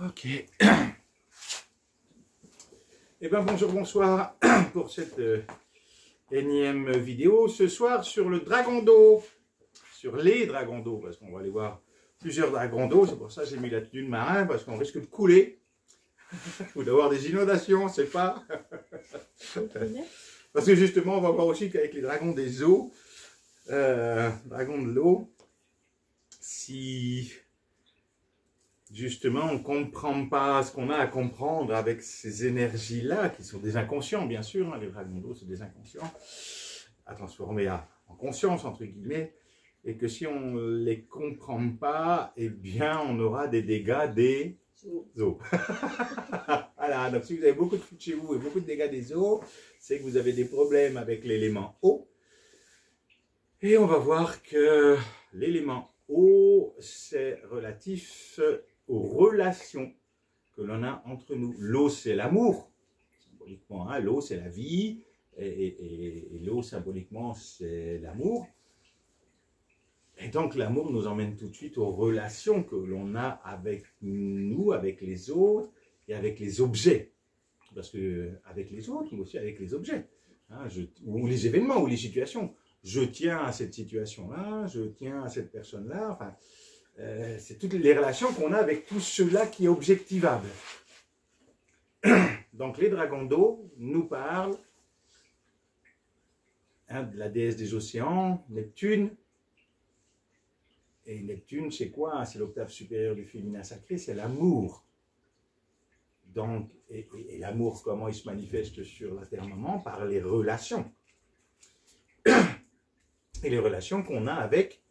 Ok. Eh bien bonjour, bonsoir pour cette énième vidéo. Ce soir sur le dragon d'eau, sur les dragons d'eau, parce qu'on va aller voir plusieurs dragons d'eau. C'est pour ça que j'ai mis la tenue de marin, parce qu'on risque de couler ou d'avoir des inondations, on ne sait pas. Parce que justement, on va voir aussi qu'avec les dragons des eaux, dragons de l'eau, si justement on ne comprend pas ce qu'on a à comprendre avec ces énergies-là, qui sont des inconscients bien sûr, hein, les dragons d'eau c'est des inconscients, à transformer en conscience entre guillemets, et que si on ne les comprend pas, eh bien on aura des dégâts des eaux. Voilà, donc si vous avez beaucoup de trucs chez vous et beaucoup de dégâts des eaux, c'est que vous avez des problèmes avec l'élément eau. Et on va voir que l'élément eau, c'est relatif aux relations que l'on a entre nous. L'eau, c'est l'amour, symboliquement, hein, l'eau, c'est la vie, et l'eau, symboliquement, c'est l'amour. Et donc, l'amour nous emmène tout de suite aux relations que l'on a avec nous, avec les autres, et avec les objets. Parce que avec les autres, mais aussi avec les objets, hein, ou les événements, ou les situations. Je tiens à cette situation-là, je tiens à cette personne-là, enfin, c'est toutes les relations qu'on a avec tout cela qui est objectivable. Donc les dragons d'eau nous parlent hein, de la déesse des océans, Neptune. Et Neptune, c'est quoi? C'est l'octave supérieure du féminin sacré, c'est l'amour. Donc, et l'amour, comment il se manifeste sur la terre maman? Par les relations. Et les relations qu'on a avec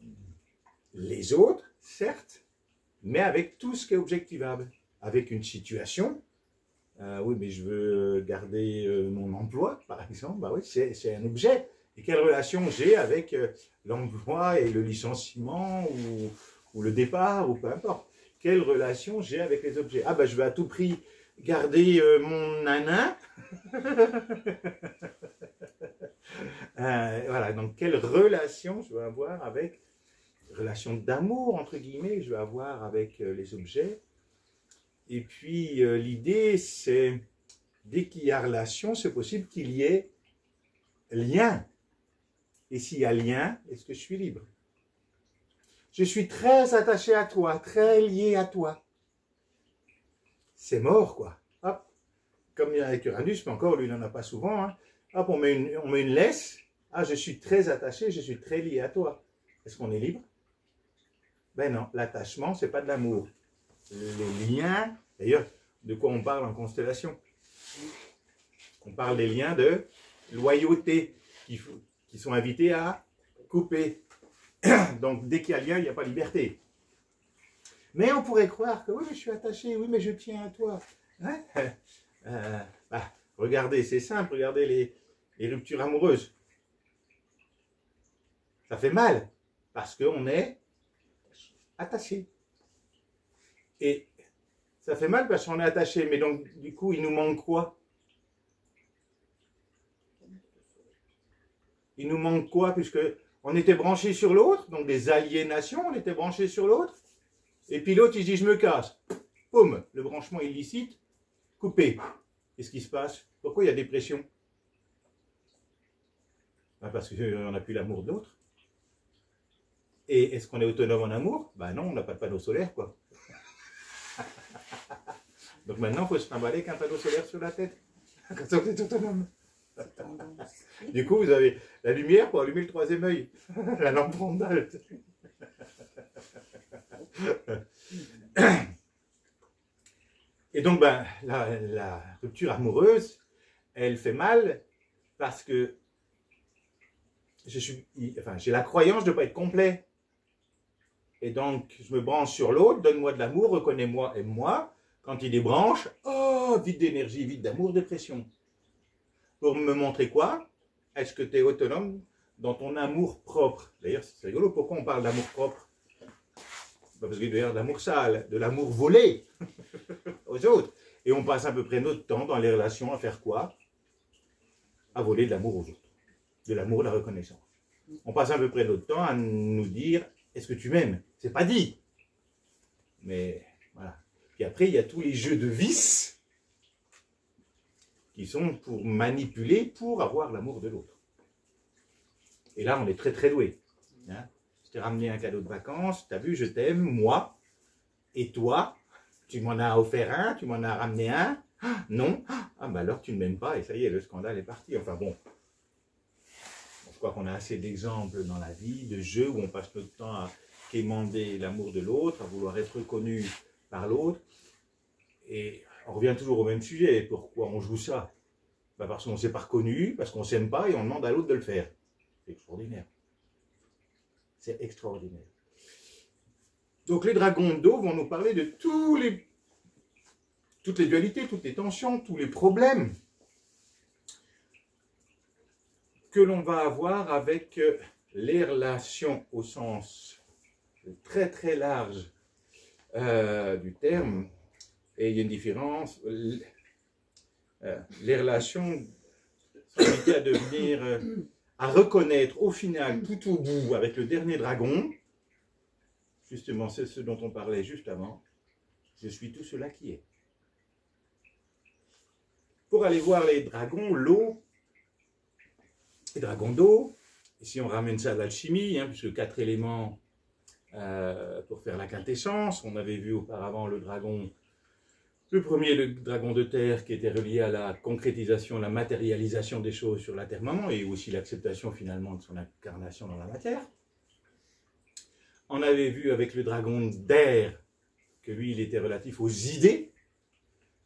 les autres, certes, mais avec tout ce qui est objectivable. Avec une situation, oui, mais je veux garder mon emploi, par exemple, bah oui, c'est un objet. Et quelle relation j'ai avec l'emploi et le licenciement ou le départ, ou peu importe. Quelle relation j'ai avec les objets? Ah, bah je veux à tout prix garder mon nanin. Voilà, donc quelle relation je veux avoir avec, relation d'amour entre guillemets, je veux avoir avec les objets. Et puis l'idée c'est, dès qu'il y a relation, c'est possible qu'il y ait lien. Et s'il y a lien, est-ce que je suis libre? Je suis très attaché à toi, très lié à toi. C'est mort quoi. Hop, comme avec Uranus, mais encore lui il n'en a pas souvent, hein. Hop, on met une laisse. Ah, je suis très attaché, je suis très lié à toi. Est-ce qu'on est libre? Ben non, l'attachement, c'est pas de l'amour. Les liens, d'ailleurs, de quoi on parle en constellation? On parle des liens de loyauté qui sont invités à couper. Donc, dès qu'il y a lien, il n'y a pas liberté. Mais on pourrait croire que oui, mais je suis attaché, oui, mais je tiens à toi. Hein? Bah, regardez, c'est simple, regardez les ruptures amoureuses. Ça fait mal, parce qu'on est attaché. Et ça fait mal parce qu'on est attaché, mais donc du coup, il nous manque quoi? Il nous manque quoi? Puisque on était branchés sur l'autre, donc des aliénations, on était branchés sur l'autre, et puis l'autre, il dit, je me casse. Boum, le branchement illicite, coupé. Qu'est-ce qui se passe? Pourquoi il y a dépression? Ben parce qu'on n'a plus l'amour de l'autre. Et est-ce qu'on est autonome en amour? Ben non, on n'a pas de panneau solaire, quoi. Donc maintenant, il faut se trimballer avec un panneau solaire sur la tête. Quand on est autonome. Du coup, vous avez la lumière pour allumer le troisième œil. La lampe Randall. Et donc, ben, la rupture amoureuse, elle fait mal parce que j'ai la croyance de ne pas être complet. Et donc, je me branche sur l'autre, donne-moi de l'amour, reconnais-moi, aime-moi. Quand il débranche, oh, vide d'énergie, vide d'amour, dépression. Pour me montrer quoi? Est-ce que tu es autonome dans ton amour propre? D'ailleurs, c'est rigolo, pourquoi on parle d'amour propre? Parce qu'il doit y avoir de l'amour sale, de l'amour volé aux autres. Et on passe à peu près notre temps dans les relations à faire quoi? À voler de l'amour aux autres. De l'amour, de la reconnaissance. On passe à peu près notre temps à nous dire, est-ce que tu m'aimes? C'est pas dit. Mais voilà. Puis après, il y a tous les jeux de vis qui sont pour manipuler, pour avoir l'amour de l'autre. Et là, on est très très doué. Hein? Je t'ai ramené un cadeau de vacances, tu as vu, je t'aime, moi, et toi, tu m'en as offert un, tu m'en as ramené un, ah, non, ah ben alors tu ne m'aimes pas, et ça y est, le scandale est parti. Enfin bon, je crois qu'on a assez d'exemples dans la vie, de jeux où on passe notre temps à quémander l'amour de l'autre, à vouloir être reconnu par l'autre, et on revient toujours au même sujet. Pourquoi on joue ça? Ben parce qu'on ne s'est pas reconnu, parce qu'on ne s'aime pas, et on demande à l'autre de le faire. C'est extraordinaire. C'est extraordinaire. Donc les dragons d'eau vont nous parler de toutes les dualités, toutes les tensions, tous les problèmes que l'on va avoir avec les relations au sens très très large du terme. Et il y a une différence. Les relations sont invitées à devenir, à reconnaître au final, tout au bout, avec le dernier dragon, justement c'est ce dont on parlait juste avant, je suis tout cela qui est. Pour aller voir les dragons, l'eau, les dragons d'eau, et si on ramène ça à l'alchimie, hein, puisque 4 éléments pour faire la quintessence, on avait vu auparavant le dragon. Le premier, le dragon de terre, qui était relié à la concrétisation, la matérialisation des choses sur la terre-maman, et aussi l'acceptation finalement de son incarnation dans la matière. On avait vu avec le dragon d'air, que lui, il était relatif aux idées,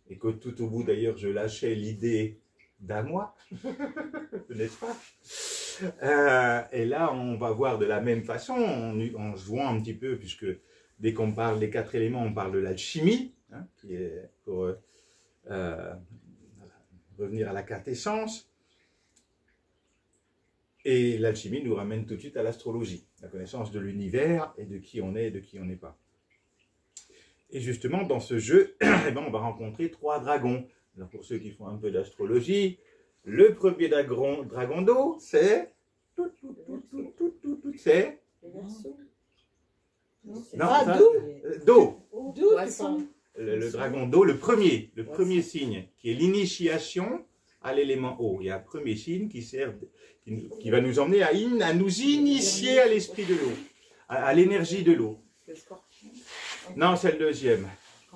et que tout au bout d'ailleurs, je lâchais l'idée d'un moi, n'est-ce pas? Et là, on va voir de la même façon, en jouant un petit peu, puisque dès qu'on parle des 4 éléments, on parle de l'alchimie, hein, qui est pour revenir à la quintessence. Et l'alchimie nous ramène tout de suite à l'astrologie, la connaissance de l'univers et de qui on est et de qui on n'est pas. Et justement, dans ce jeu, eh ben, on va rencontrer 3 dragons. Alors pour ceux qui font un peu d'astrologie, le premier dragon d'eau, c'est... C'est... D'eau. Le dragon d'eau, le premier signe, qui est l'initiation à l'élément eau. Il y a un premier signe qui va nous emmener à nous initier à l'esprit de l'eau, à l'énergie de l'eau. Non, c'est le deuxième.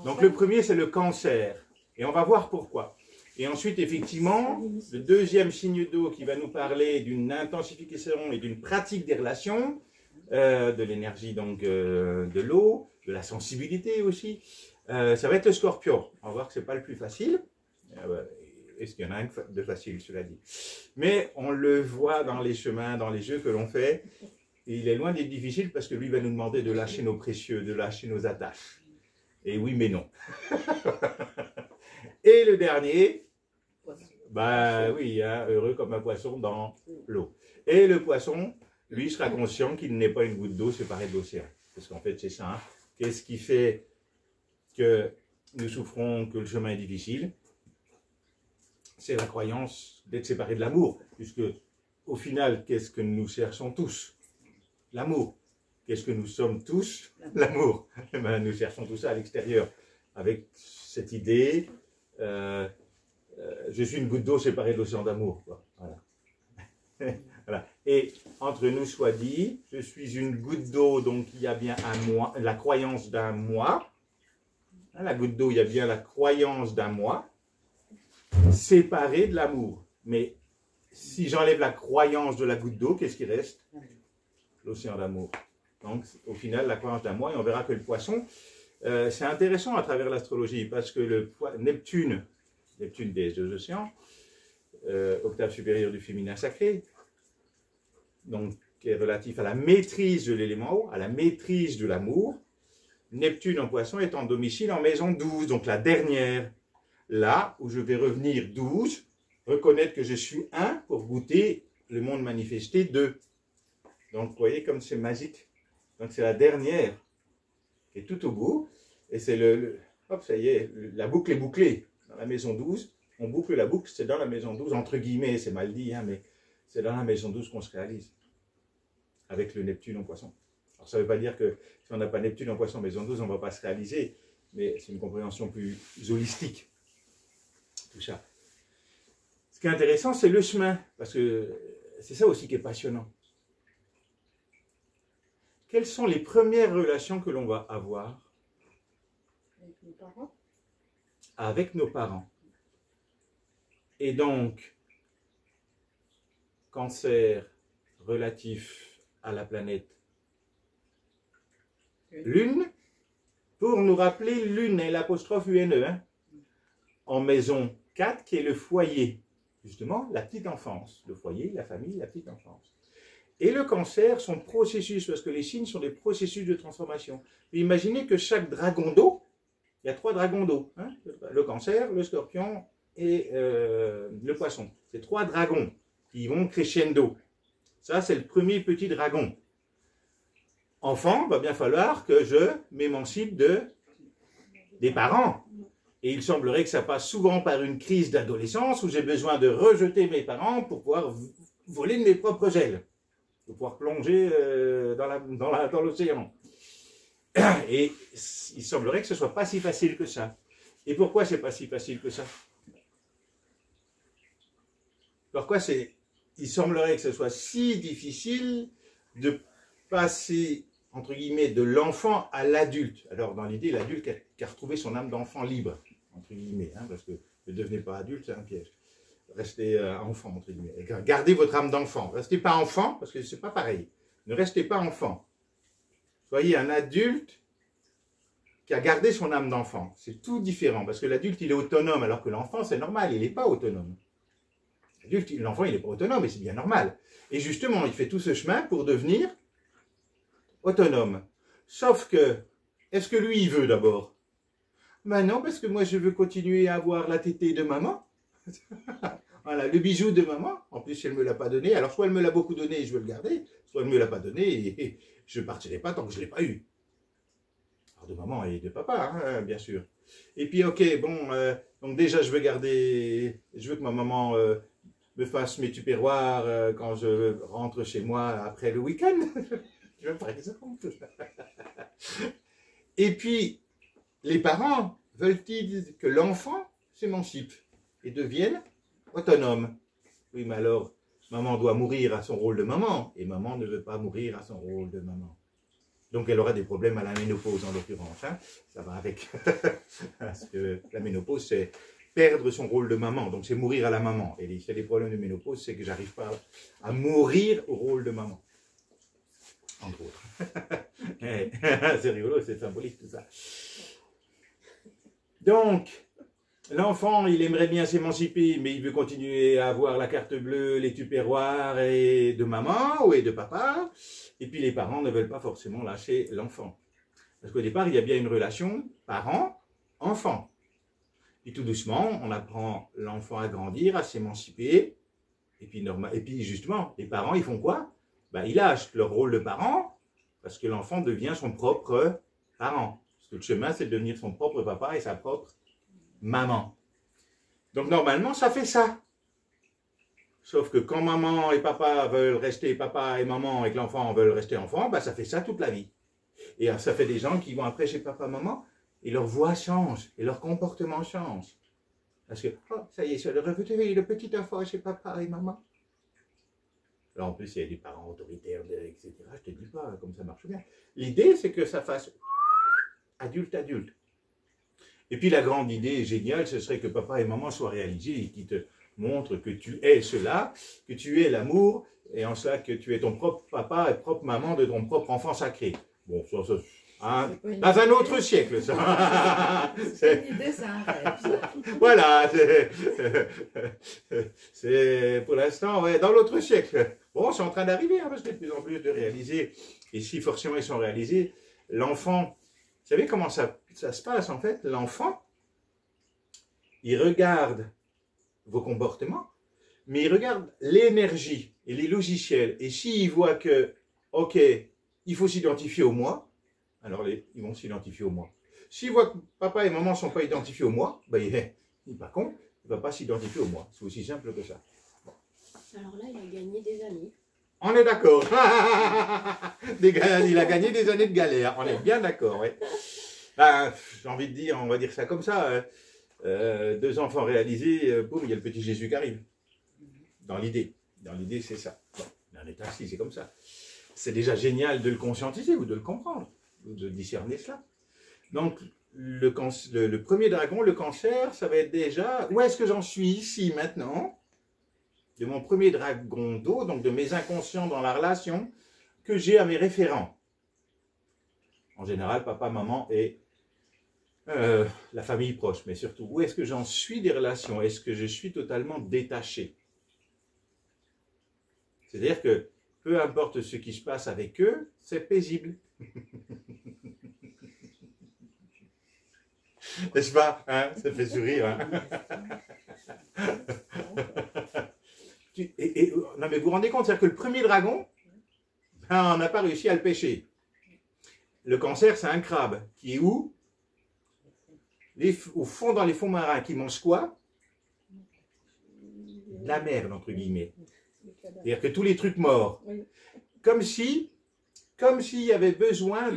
Donc le premier, c'est le cancer. Et on va voir pourquoi. Et ensuite, effectivement, le deuxième signe d'eau qui va nous parler d'une intensification et d'une pratique des relations, de l'énergie donc de l'eau, de la sensibilité aussi, ça va être le scorpion. On va voir que ce n'est pas le plus facile. Est-ce qu'il y en a un de facile, cela dit? Mais on le voit dans les chemins, dans les jeux que l'on fait. Et il est loin d'être difficile parce que lui va nous demander de lâcher nos précieux, de lâcher nos attaches. Et oui, mais non. Et le dernier, bah oui, hein, heureux comme un poisson dans l'eau. Et le poisson, lui, sera conscient qu'il n'est pas une goutte d'eau séparée de l'océan. Parce qu'en fait, c'est ça. Hein. Qu'est-ce qui fait que nous souffrons, que le chemin est difficile? C'est la croyance d'être séparé de l'amour. Puisque, au final, qu'est-ce que nous cherchons tous? L'amour. Qu'est-ce que nous sommes tous? L'amour. Ben, nous cherchons tout ça à l'extérieur. Avec cette idée, je suis une goutte d'eau séparée de l'océan d'amour. Voilà. Voilà. Et entre nous soit dit, je suis une goutte d'eau, donc il y a bien un moi, la croyance d'un moi. Hein, la goutte d'eau, il y a bien la croyance d'un moi, séparée de l'amour. Mais si j'enlève la croyance de la goutte d'eau, qu'est-ce qui reste? L'océan d'amour. Donc, au final, la croyance d'un moi, et on verra que le poisson, c'est intéressant à travers l'astrologie, parce que le Neptune des 2 océans, octave supérieure du féminin sacré, donc qui est relatif à la maîtrise de l'élément eau, à la maîtrise de l'amour. Neptune en poisson est en domicile en maison 12, donc la dernière, là où je vais revenir 12, reconnaître que je suis 1 pour goûter le monde manifesté 2. Donc vous voyez comme c'est magique. Donc c'est la dernière qui est tout au bout, et c'est hop, ça y est, la boucle est bouclée. Dans la maison 12, on boucle la boucle, c'est dans la maison 12, entre guillemets, c'est mal dit, hein, mais c'est dans la maison 12 qu'on se réalise, avec le Neptune en poisson. Alors ça ne veut pas dire que si on n'a pas Neptune en poisson maison 12, on ne va pas se réaliser, mais c'est une compréhension plus holistique, tout ça. Ce qui est intéressant, c'est le chemin, parce que c'est ça aussi qui est passionnant. Quelles sont les premières relations que l'on va avoir Avec nos parents. avec nos parents? Et donc, cancer relatif à la planète Lune, pour nous rappeler Lune et l'apostrophe UNE, hein, en maison 4, qui est le foyer, justement, la petite enfance. Le foyer, la famille, la petite enfance. Et le cancer, son processus, parce que les signes sont des processus de transformation. Et imaginez que chaque dragon d'eau, il y a 3 dragons d'eau, hein, le cancer, le scorpion et le poisson. C'est 3 dragons qui vont crescendo. Ça, c'est le premier petit dragon. Enfant, va bien falloir que je m'émancipe des parents. Et il semblerait que ça passe souvent par une crise d'adolescence où j'ai besoin de rejeter mes parents pour pouvoir voler de mes propres ailes, pour pouvoir plonger dans l'océan. Et il semblerait que ce ne soit pas si facile que ça. Et pourquoi c'est pas si facile que ça? Pourquoi il semblerait que ce soit si difficile de passer, entre guillemets, de l'enfant à l'adulte? Alors, dans l'idée, l'adulte qui a retrouvé son âme d'enfant libre, entre guillemets, hein, parce que ne devenez pas adulte, c'est un piège. Restez enfant, entre guillemets. Gardez votre âme d'enfant. Restez pas enfant, parce que c'est pas pareil. Ne restez pas enfant. Soyez un adulte qui a gardé son âme d'enfant. C'est tout différent, parce que l'adulte, il est autonome, alors que l'enfant, c'est normal, il n'est pas autonome. L'enfant, il n'est pas autonome, et c'est bien normal. Et justement, il fait tout ce chemin pour devenir autonome. Sauf que, est-ce que lui, il veut d'abord? Ben non, parce que moi, je veux continuer à avoir la tétée de maman. Voilà, le bijou de maman. En plus, elle ne me l'a pas donné. Alors, soit elle me l'a beaucoup donné et je veux le garder, soit elle ne me l'a pas donné et je ne partirai pas tant que je ne l'ai pas eu. Alors, de maman et de papa, hein, bien sûr. Et puis, ok, bon, donc déjà, je veux que ma maman me fasse mes tupperwares quand je rentre chez moi après le week-end. Par exemple. Et puis, les parents veulent-ils que l'enfant s'émancipe et devienne autonome? Oui, mais alors, maman doit mourir à son rôle de maman, et maman ne veut pas mourir à son rôle de maman. Donc, elle aura des problèmes à la ménopause, en l'occurrence. Hein. Ça va avec. Parce que la ménopause, c'est perdre son rôle de maman, donc c'est mourir à la maman. Et s'il y a des problèmes de ménopause, c'est que j'arrive pas à mourir au rôle de maman. Entre autres. C'est rigolo, c'est symbolique tout ça. Donc, l'enfant, il aimerait bien s'émanciper, mais il veut continuer à avoir la carte bleue, les tupperwares et de maman ou de papa. Et puis les parents ne veulent pas forcément lâcher l'enfant. Parce qu'au départ, il y a bien une relation parent-enfant. Et tout doucement, on apprend l'enfant à grandir, à s'émanciper. Et puis justement, les parents, ils font quoi? Ben, ils lâchent leur rôle de parent parce que l'enfant devient son propre parent. Parce que le chemin, c'est de devenir son propre papa et sa propre maman. Donc normalement, ça fait ça. Sauf que quand maman et papa veulent rester papa et maman et que l'enfant veut rester enfant, ben ça fait ça toute la vie. Et ça fait des gens qui vont après chez papa-maman et leur voix change et leur comportement change. Parce que, oh, ça y est, c'est le petit enfant chez papa et maman. Alors en plus, il y a des parents autoritaires, etc. Je te dis pas comme ça marche bien. L'idée, c'est que ça fasse adulte-adulte. Et puis la grande idée géniale, ce serait que papa et maman soient réalisés et qu'ils te montrent que tu es cela, que tu es l'amour, et en cela que tu es ton propre papa et propre maman de ton propre enfant sacré. Bon, ça hein, dans un autre siècle, ça. C'est une idée, c'est un rêve. Voilà, c'est pour l'instant, ouais, dans l'autre siècle. Bon, c'est en train d'arriver, hein, parce que de plus en plus de réaliser, et si forcément ils sont réalisés, l'enfant, vous savez comment ça se passe en fait? L'enfant, il regarde vos comportements, mais il regarde l'énergie et les logiciels, et s'il voit que, ok, il faut s'identifier au moi, alors ils vont s'identifier au moi. S'il voit que papa et maman ne sont pas identifiés au moi, ben, il n'est pas con, il ne va pas s'identifier au moi. C'est aussi simple que ça. Bon. Alors là, il a gagné des années. On est d'accord. Il a gagné des années de galère, on est bien d'accord. Ouais. Ben, j'ai envie de dire, on va dire ça comme ça. 2 enfants réalisés, boum, il y a le petit Jésus qui arrive. Dans l'idée. Dans l'idée, c'est ça. Bon, on est assis, c'est comme ça. C'est déjà génial de le conscientiser ou de le comprendre, ou de discerner cela. Donc, le premier dragon, le cancer, ça va être déjà, où est-ce que j'en suis ici, maintenant, de mon premier dragon d'eau, donc de mes inconscients dans la relation que j'ai à mes référents. En général, papa, maman et la famille proche, mais surtout, où est-ce que j'en suis des relations? Est-ce que je suis totalement détaché? C'est-à-dire que, peu importe ce qui se passe avec eux, c'est paisible. N'est-ce pas, hein? Ça fait sourire. Hein? Non mais vous vous rendez compte, c'est-à-dire que le premier dragon, ben, on n'a pas réussi à le pêcher. Le cancer, c'est un crabe qui est où? Au fond, dans les fonds marins, qui mange quoi? La merde, entre guillemets. C'est-à-dire que tous les trucs morts. Comme s'il y avait besoin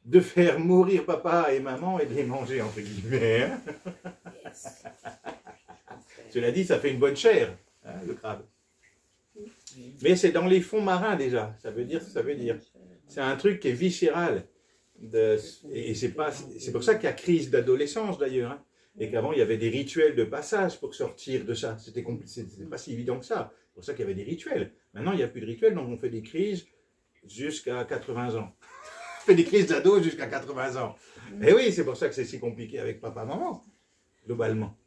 de faire mourir papa et maman et de les manger, entre guillemets. Hein. Cela dit, ça fait une bonne chair, hein, le crabe. Mais c'est dans les fonds marins déjà, ça veut dire ce que ça veut dire. C'est un truc qui est viscéral. Et c'est pour ça qu'il y a crise d'adolescence d'ailleurs. Hein, et qu'avant, il y avait des rituels de passage pour sortir de ça. C'était pas si évident que ça. C'est pour ça qu'il y avait des rituels. Maintenant, il n'y a plus de rituels, donc on fait des crises jusqu'à 80 ans. On fait des crises d'ado jusqu'à 80 ans. Et oui, c'est pour ça que c'est si compliqué avec papa-maman, globalement.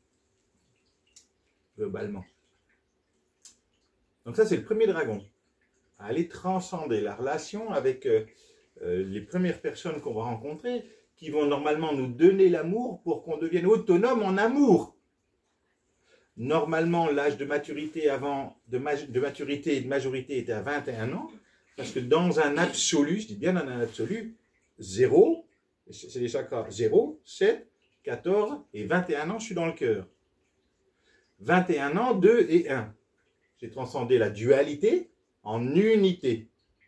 Globalement. Donc ça, c'est le premier dragon. À aller transcender la relation avec les premières personnes qu'on va rencontrer, qui vont normalement nous donner l'amour pour qu'on devienne autonome en amour. Normalement, l'âge de maturité de maturité et de majorité était à 21 ans, parce que dans un absolu, je dis bien dans un absolu, 0, c'est les chakras 0, 7, 14 et 21 ans, je suis dans le cœur. 21 ans, 2 et 1. J'ai transcendé la dualité en unité.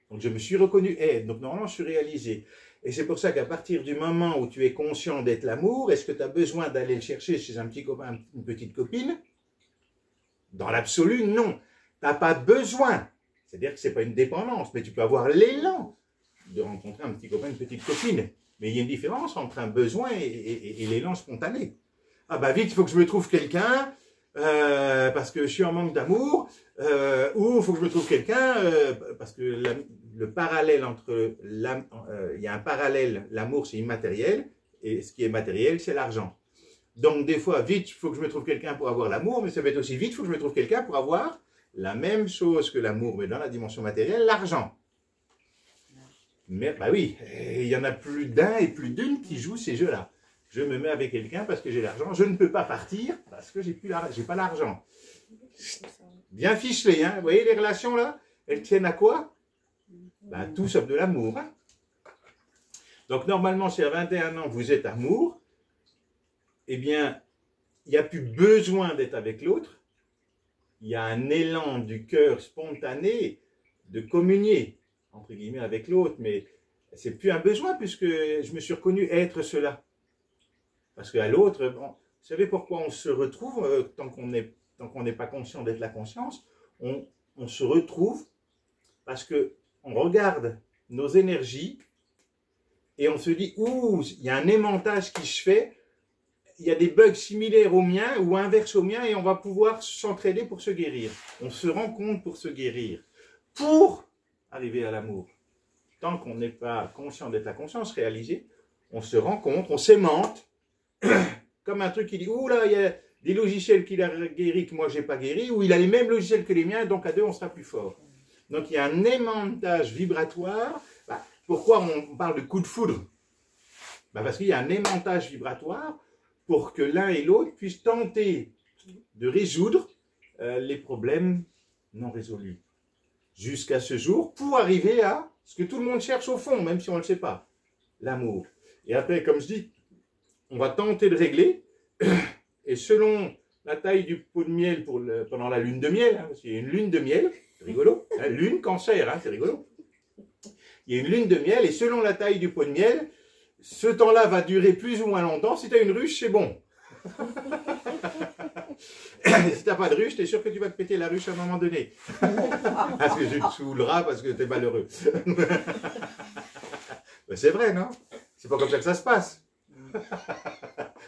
Donc je me suis reconnu être, donc normalement je suis réalisé. Et c'est pour ça qu'à partir du moment où tu es conscient d'être l'amour, est-ce que tu as besoin d'aller le chercher chez un petit copain, une petite copine? Dans l'absolu, non. Tu n'as pas besoin. C'est-à-dire que ce n'est pas une dépendance, mais tu peux avoir l'élan de rencontrer un petit copain, une petite copine. Mais il y a une différence entre un besoin et l'élan spontané. Ah bah vite, il faut que je me trouve quelqu'un, parce que je suis en manque d'amour, ou il faut que je me trouve quelqu'un, parce que le parallèle entre il y a un parallèle, l'amour c'est immatériel, et ce qui est matériel c'est l'argent. Donc des fois, vite, il faut que je me trouve quelqu'un pour avoir l'amour, mais ça va être aussi vite, il faut que je me trouve quelqu'un pour avoir la même chose que l'amour, mais dans la dimension matérielle, l'argent. Mais bah oui, il y en a plus d'un et plus d'une qui jouent ces jeux-là. Je me mets avec quelqu'un parce que j'ai l'argent, je ne peux pas partir parce que j'ai pas l'argent. Bien ficelé, hein. Vous voyez les relations là? Elles tiennent à quoi? Ben, tout sauf de l'amour. Hein. Donc normalement, si à 21 ans vous êtes amour, eh bien, il n'y a plus besoin d'être avec l'autre. Il y a un élan du cœur spontané de communier, entre guillemets, avec l'autre, mais c'est plus un besoin puisque je me suis reconnu être cela. Parce qu'à l'autre, bon, vous savez pourquoi on se retrouve, tant qu'on n'est pas conscient d'être la conscience, on se retrouve parce qu'on regarde nos énergies et on se dit, ouh, il y a un aimantage qui se fait, il y a des bugs similaires aux miens ou inverses aux miens et on va pouvoir s'entraider pour se guérir. On se rencontre pour se guérir, pour arriver à l'amour. Tant qu'on n'est pas conscient d'être la conscience réalisée, on se rencontre, on s'aimante, comme un truc qui dit, ouh là, il y a des logiciels qu'il a guéris que moi j'ai pas guéri, ou il a les mêmes logiciels que les miens, donc à deux on sera plus fort. Donc il y a un aimantage vibratoire. Bah, pourquoi on parle de coup de foudre? Bah, parce qu'il y a un aimantage vibratoire pour que l'un et l'autre puissent tenter de résoudre les problèmes non résolus. Jusqu'à ce jour, pour arriver à ce que tout le monde cherche au fond, même si on ne le sait pas, l'amour. Et après, comme je dis, on va tenter de régler, et selon la taille du pot de miel pendant la lune de miel, hein, parce qu'il y a une lune de miel, c'est rigolo, hein, lune, cancer, hein, c'est rigolo. Il il y a une lune de miel, et selon la taille du pot de miel, ce temps-là va durer plus ou moins longtemps. Si tu as une ruche, c'est bon. Si tu n'as pas de ruche, tu es sûr que tu vas te péter la ruche à un moment donné. Parce que tu te saouleras, parce que tu es malheureux. Ben, c'est vrai, non? C'est pas comme ça que ça se passe.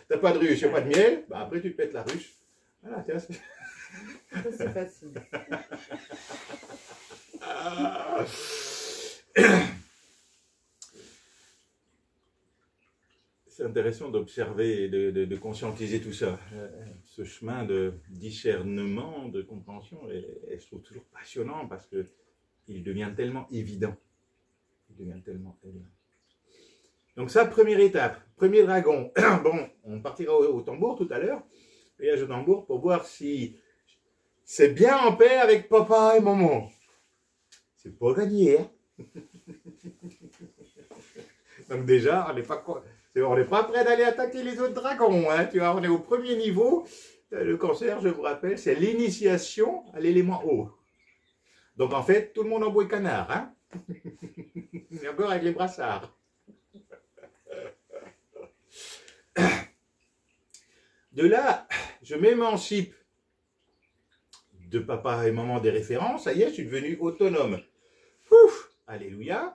T'as pas de ruche, il n'y a pas de miel, ben après tu te pètes la ruche. Voilà, tiens. Ça, c'est facile. C'est intéressant d'observer et de conscientiser tout ça. Ce chemin de discernement, de compréhension, et je trouve toujours passionnant parce qu'il devient tellement évident. Il devient tellement évident. Donc ça, première étape, premier dragon. Bon, on partira au tambour tout à l'heure, voyage au tambour, pour voir si c'est bien en paix avec papa et maman. C'est pas gagné, hein. Donc déjà, on n'est pas prêt d'aller attaquer les autres dragons, hein, tu vois, on est au premier niveau. Le cancer, je vous rappelle, c'est l'initiation à l'élément eau. Donc en fait, tout le monde en boit canard, hein. Et encore avec les brassards. De là, je m'émancipe de papa et maman des références. Ça y est, je suis devenu autonome. Ouf, alléluia.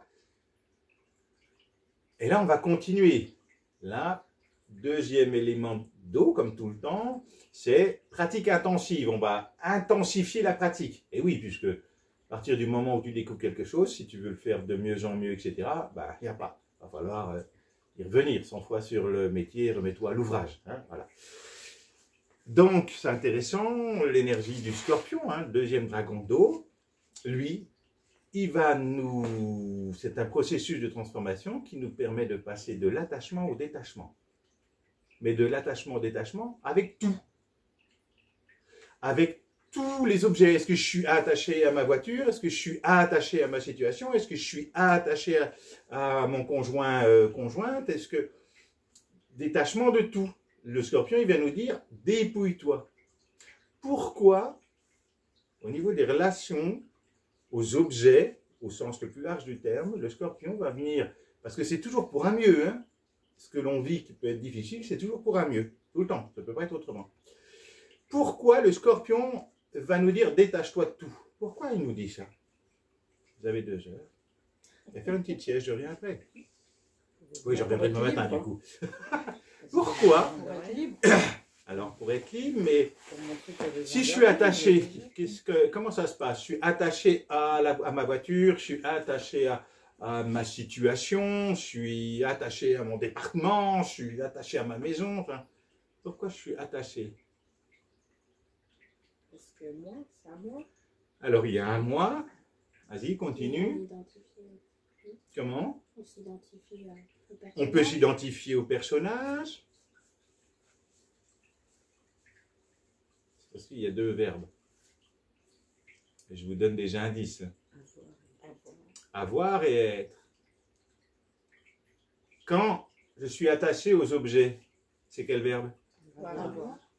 Et là, on va continuer. Là, deuxième élément d'eau, comme tout le temps, c'est pratique intensive. On va intensifier la pratique. Et oui, puisque à partir du moment où tu découvres quelque chose, si tu veux le faire de mieux en mieux, etc., bah, il n'y a pas. Il va falloir y revenir 100 fois sur le métier, remets-toi à l'ouvrage. Hein, voilà. Donc, c'est intéressant, l'énergie du scorpion, hein, deuxième dragon d'eau, lui, c'est un processus de transformation qui nous permet de passer de l'attachement au détachement. Mais de l'attachement au détachement avec tout. Avec tous les objets. Est-ce que je suis attaché à ma voiture? Est-ce que je suis attaché à ma situation? Est-ce que je suis attaché à mon conjoint, conjointe? Est-ce que... Détachement de tout. Le scorpion, il vient nous dire, dépouille-toi. Pourquoi, au niveau des relations, aux objets, au sens le plus large du terme, le scorpion va venir, parce que c'est toujours pour un mieux, hein. Ce que l'on vit qui peut être difficile, c'est toujours pour un mieux, tout le temps, ça ne peut pas être autrement. Pourquoi le scorpion va nous dire détache-toi de tout? Pourquoi il nous dit ça? Vous avez 2 heures. Je vais faire une petite sieste, je reviens après. Oui, je reviendrai demain matin du coup. Pourquoi? Alors, pour être libre, mais si je suis attaché, comment ça se passe? Je suis attaché à ma voiture, je suis attaché à ma situation, je suis attaché à mon département, je suis attaché à ma maison. Enfin, pourquoi je suis attaché? Parce que moi, c'est à moi. Alors, il y a un moi. Vas-y, continue. Comment? On s'identifie au personnage. On peut s'identifier au personnage. Parce qu'il y a 2 verbes. Et je vous donne des indices. Avoir et être. Quand je suis attaché aux objets, c'est quel verbe?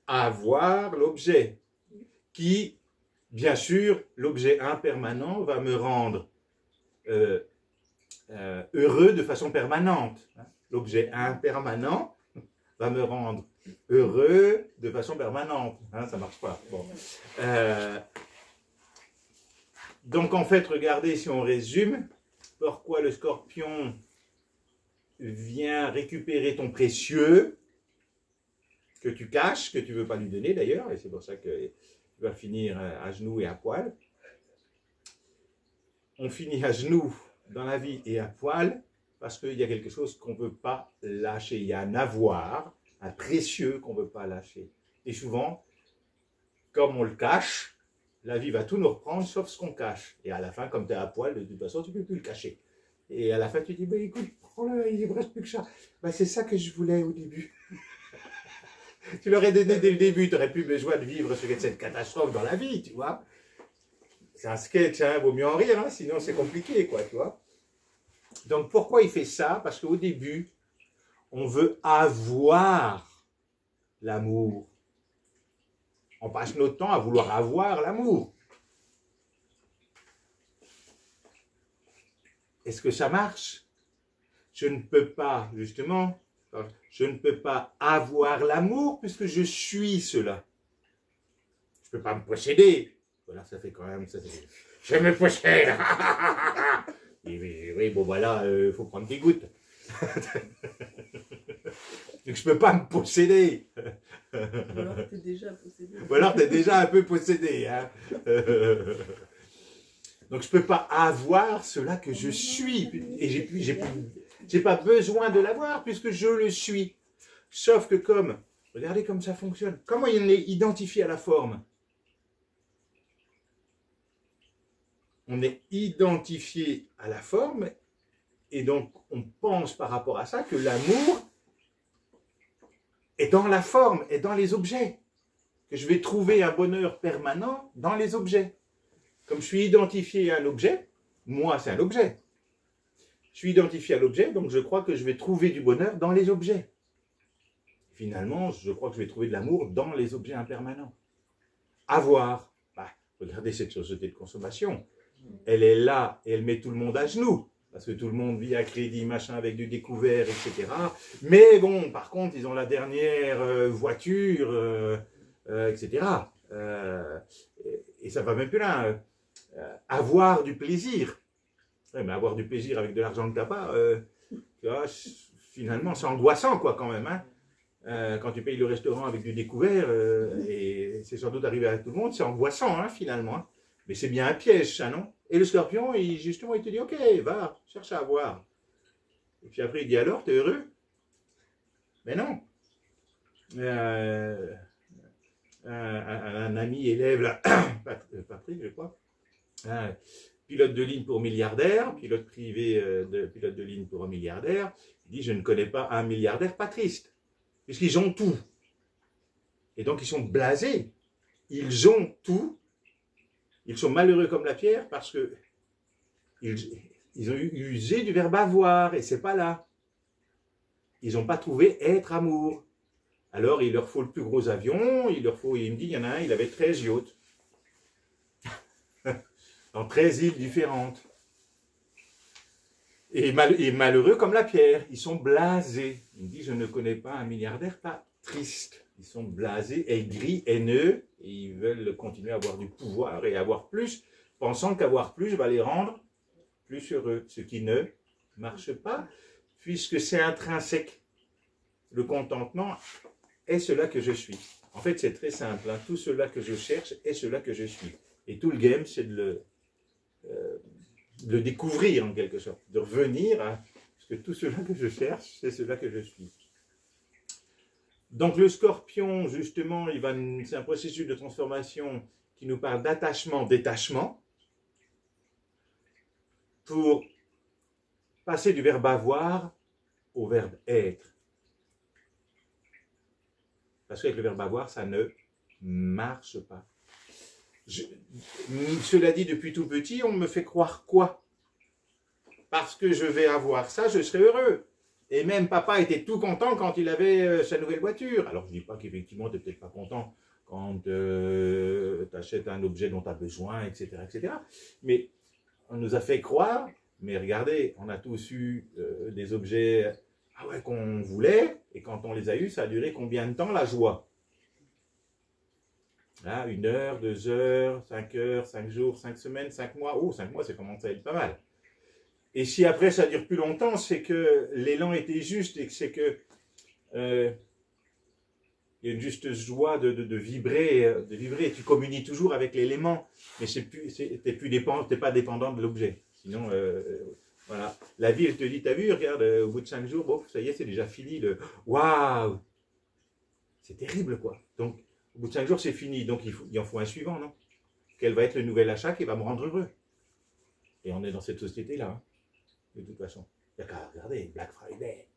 Avoir l'objet. Qui, bien sûr, l'objet impermanent va me rendre heureux de façon permanente. L'objet impermanent va me rendre heureux de façon permanente. Hein, ça ne marche pas. Bon. Donc en fait, regardez si on résume, pourquoi le scorpion vient récupérer ton précieux, que tu caches, que tu ne veux pas lui donner d'ailleurs, et c'est pour ça que tu vas finir à genoux et à poil. On finit à genoux dans la vie et à poil, parce qu'il y a quelque chose qu'on ne peut pas lâcher. Il y a un avoir, un précieux qu'on ne veut pas lâcher. Et souvent, comme on le cache, la vie va tout nous reprendre, sauf ce qu'on cache. Et à la fin, comme tu es à poil, de toute façon, tu ne peux plus le cacher. Et à la fin, tu dis, bah, écoute, prends-le, il ne reste plus que ça. Bah, c'est ça que je voulais au début. Tu l'aurais donné dès le début, tu n'aurais plus besoin de vivre cette catastrophe dans la vie, tu vois. C'est un sketch, hein, vaut mieux en rire, hein, sinon c'est compliqué, quoi, tu vois. Donc pourquoi il fait ça? Parce qu'au début, on veut avoir l'amour. On passe notre temps à vouloir avoir l'amour. est-ce que ça marche? Je ne peux pas, justement, je ne peux pas avoir l'amour puisque je suis cela. Je ne peux pas me posséder. Voilà, ça fait quand même, ça fait, je me possède. Oui, bon voilà, faut prendre des gouttes. Donc je ne peux pas me posséder. Ou alors tu es déjà possédé. Ou alors tu es déjà un peu possédé. Hein. Donc je ne peux pas avoir cela que je suis. Et j'ai pas besoin de l'avoir puisque je le suis. Sauf que comme, regardez comme ça fonctionne. Comment il est identifié à la forme? On est identifié à la forme et donc on pense par rapport à ça que l'amour est dans la forme, est dans les objets. Que je vais trouver un bonheur permanent dans les objets. Comme je suis identifié à un objet, moi c'est un objet. Je suis identifié à l'objet, donc je crois que je vais trouver du bonheur dans les objets. Finalement, je crois que je vais trouver de l'amour dans les objets impermanents. Avoir, bah, regardez cette société de consommation. Elle est là et elle met tout le monde à genoux. Parce que tout le monde vit à crédit, machin, avec du découvert, etc. Mais bon, par contre, ils ont la dernière voiture, etc. Et ça va même plus là. Avoir du plaisir. Ouais, mais avoir du plaisir avec de l'argent que tu n'as pas, tu vois, finalement, c'est angoissant, quoi, quand même. Hein. Quand tu payes le restaurant avec du découvert, et c'est sans doute arrivé à tout le monde, c'est angoissant, hein, finalement. Hein. Mais c'est bien un piège, ça, non? Et le scorpion, justement, il te dit, ok, va, cherche à avoir. Et puis après, il dit, alors, t'es heureux? Mais non. Un ami élève, là, Patrick, je crois, pilote de ligne pour milliardaire, pilote privé, pilote de ligne pour un milliardaire, il dit, je ne connais pas un milliardaire pas triste, puisqu'ils ont tout. Et donc, ils sont blasés. Ils ont tout. Ils sont malheureux comme la pierre parce que ils ont usé du verbe avoir et c'est pas là. Ils n'ont pas trouvé être amour. Alors il leur faut le plus gros avion, il me dit, il y en a un, il avait 13 yachts. Dans 13 îles différentes. Et malheureux comme la pierre, ils sont blasés. Il me dit, je ne connais pas un milliardaire pas triste. Ils sont blasés, aigris, haineux, et ils veulent continuer à avoir du pouvoir et avoir plus, pensant qu'avoir plus va les rendre plus heureux. Ce qui ne marche pas, puisque c'est intrinsèque. Le contentement est cela que je suis. En fait, c'est très simple. Hein. Tout cela que je cherche est cela que je suis. Et tout le game, c'est de le découvrir en quelque sorte, de revenir à ce que tout cela que je cherche, c'est cela que je suis. Donc le scorpion, justement, c'est un processus de transformation qui nous parle d'attachement, détachement, pour passer du verbe avoir au verbe être. Parce qu'avec le verbe avoir, ça ne marche pas. Cela dit, depuis tout petit, on me fait croire quoi? Parce que je vais avoir ça, je serai heureux. Et même papa était tout content quand il avait sa nouvelle voiture. Alors je ne dis pas qu'effectivement tu n'es peut-être pas content quand tu achètes un objet dont tu as besoin, etc., etc. Mais on nous a fait croire, mais regardez, on a tous eu des objets qu'on voulait, et quand on les a eus, ça a duré combien de temps la joie? 1 heure, 2 heures, 5 heures, 5 jours, 5 semaines, 5 mois. Oh, 5 mois, ça commence à être pas mal. Et si après ça dure plus longtemps, c'est que l'élan était juste et que c'est que il y a une juste joie de vibrer, et tu communies toujours avec l'élément, mais t'es pas dépendant de l'objet. Sinon, voilà. La vie, elle te dit, t'as vu, regarde, au bout de 5 jours, bon, ça y est, c'est déjà fini. Waouh, c'est terrible, quoi. Donc, au bout de 5 jours, c'est fini. Donc, il en faut un suivant, non? Quel va être le nouvel achat qui va me rendre heureux? Et on est dans cette société-là. Hein. De toute façon. Il n'y a qu'à regarder Black Friday.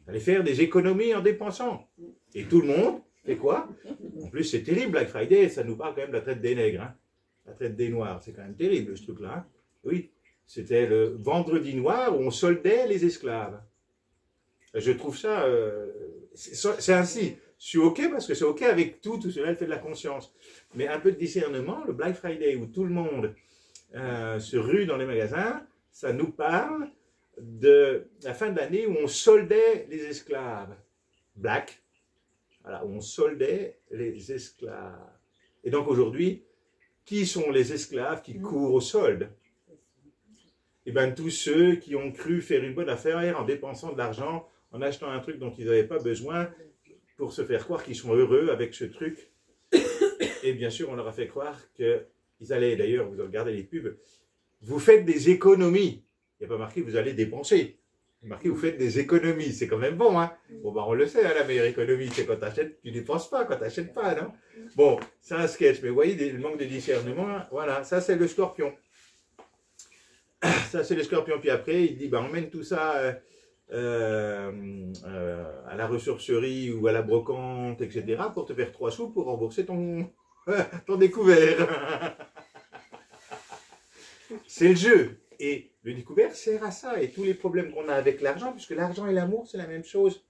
Allez faire des économies en dépensant. Et tout le monde fait quoi? En plus, c'est terrible, Black Friday, ça nous parle quand même de la traite des nègres. Hein. La traite des noirs, c'est quand même terrible, ce truc-là. Hein. Oui, c'était le vendredi noir où on soldait les esclaves. Je trouve ça... c'est ainsi. Je suis OK parce que c'est OK avec tout cela, elle fait de la conscience. Mais un peu de discernement, le Black Friday où tout le monde se rue dans les magasins, ça nous parle de la fin de l'année où on soldait les esclaves. Black. Voilà, où on soldait les esclaves. Et donc aujourd'hui, qui sont les esclaves qui courent au solde? Eh bien, tous ceux qui ont cru faire une bonne affaire en dépensant de l'argent, en achetant un truc dont ils n'avaient pas besoin, pour se faire croire qu'ils sont heureux avec ce truc. Et bien sûr, on leur a fait croire qu'ils allaient, d'ailleurs, vous regardez les pubs, vous faites des économies. Il n'y a pas marqué vous allez dépenser. Il y a marqué vous faites des économies. C'est quand même bon, hein. Bon, bah, on le sait, hein, la meilleure économie, c'est quand tu achètes, tu ne dépenses pas, quand tu n'achètes pas, non? Bon, c'est un sketch, mais vous voyez, le manque de discernement, voilà, ça c'est le scorpion. Ça c'est le scorpion, puis après, il dit, bah, on mène tout ça à la ressourcerie ou à la brocante, etc., pour te faire 3 sous pour rembourser ton découvert. C'est le jeu. Et le découvert sert à ça. Et tous les problèmes qu'on a avec l'argent, puisque l'argent et l'amour, c'est la même chose.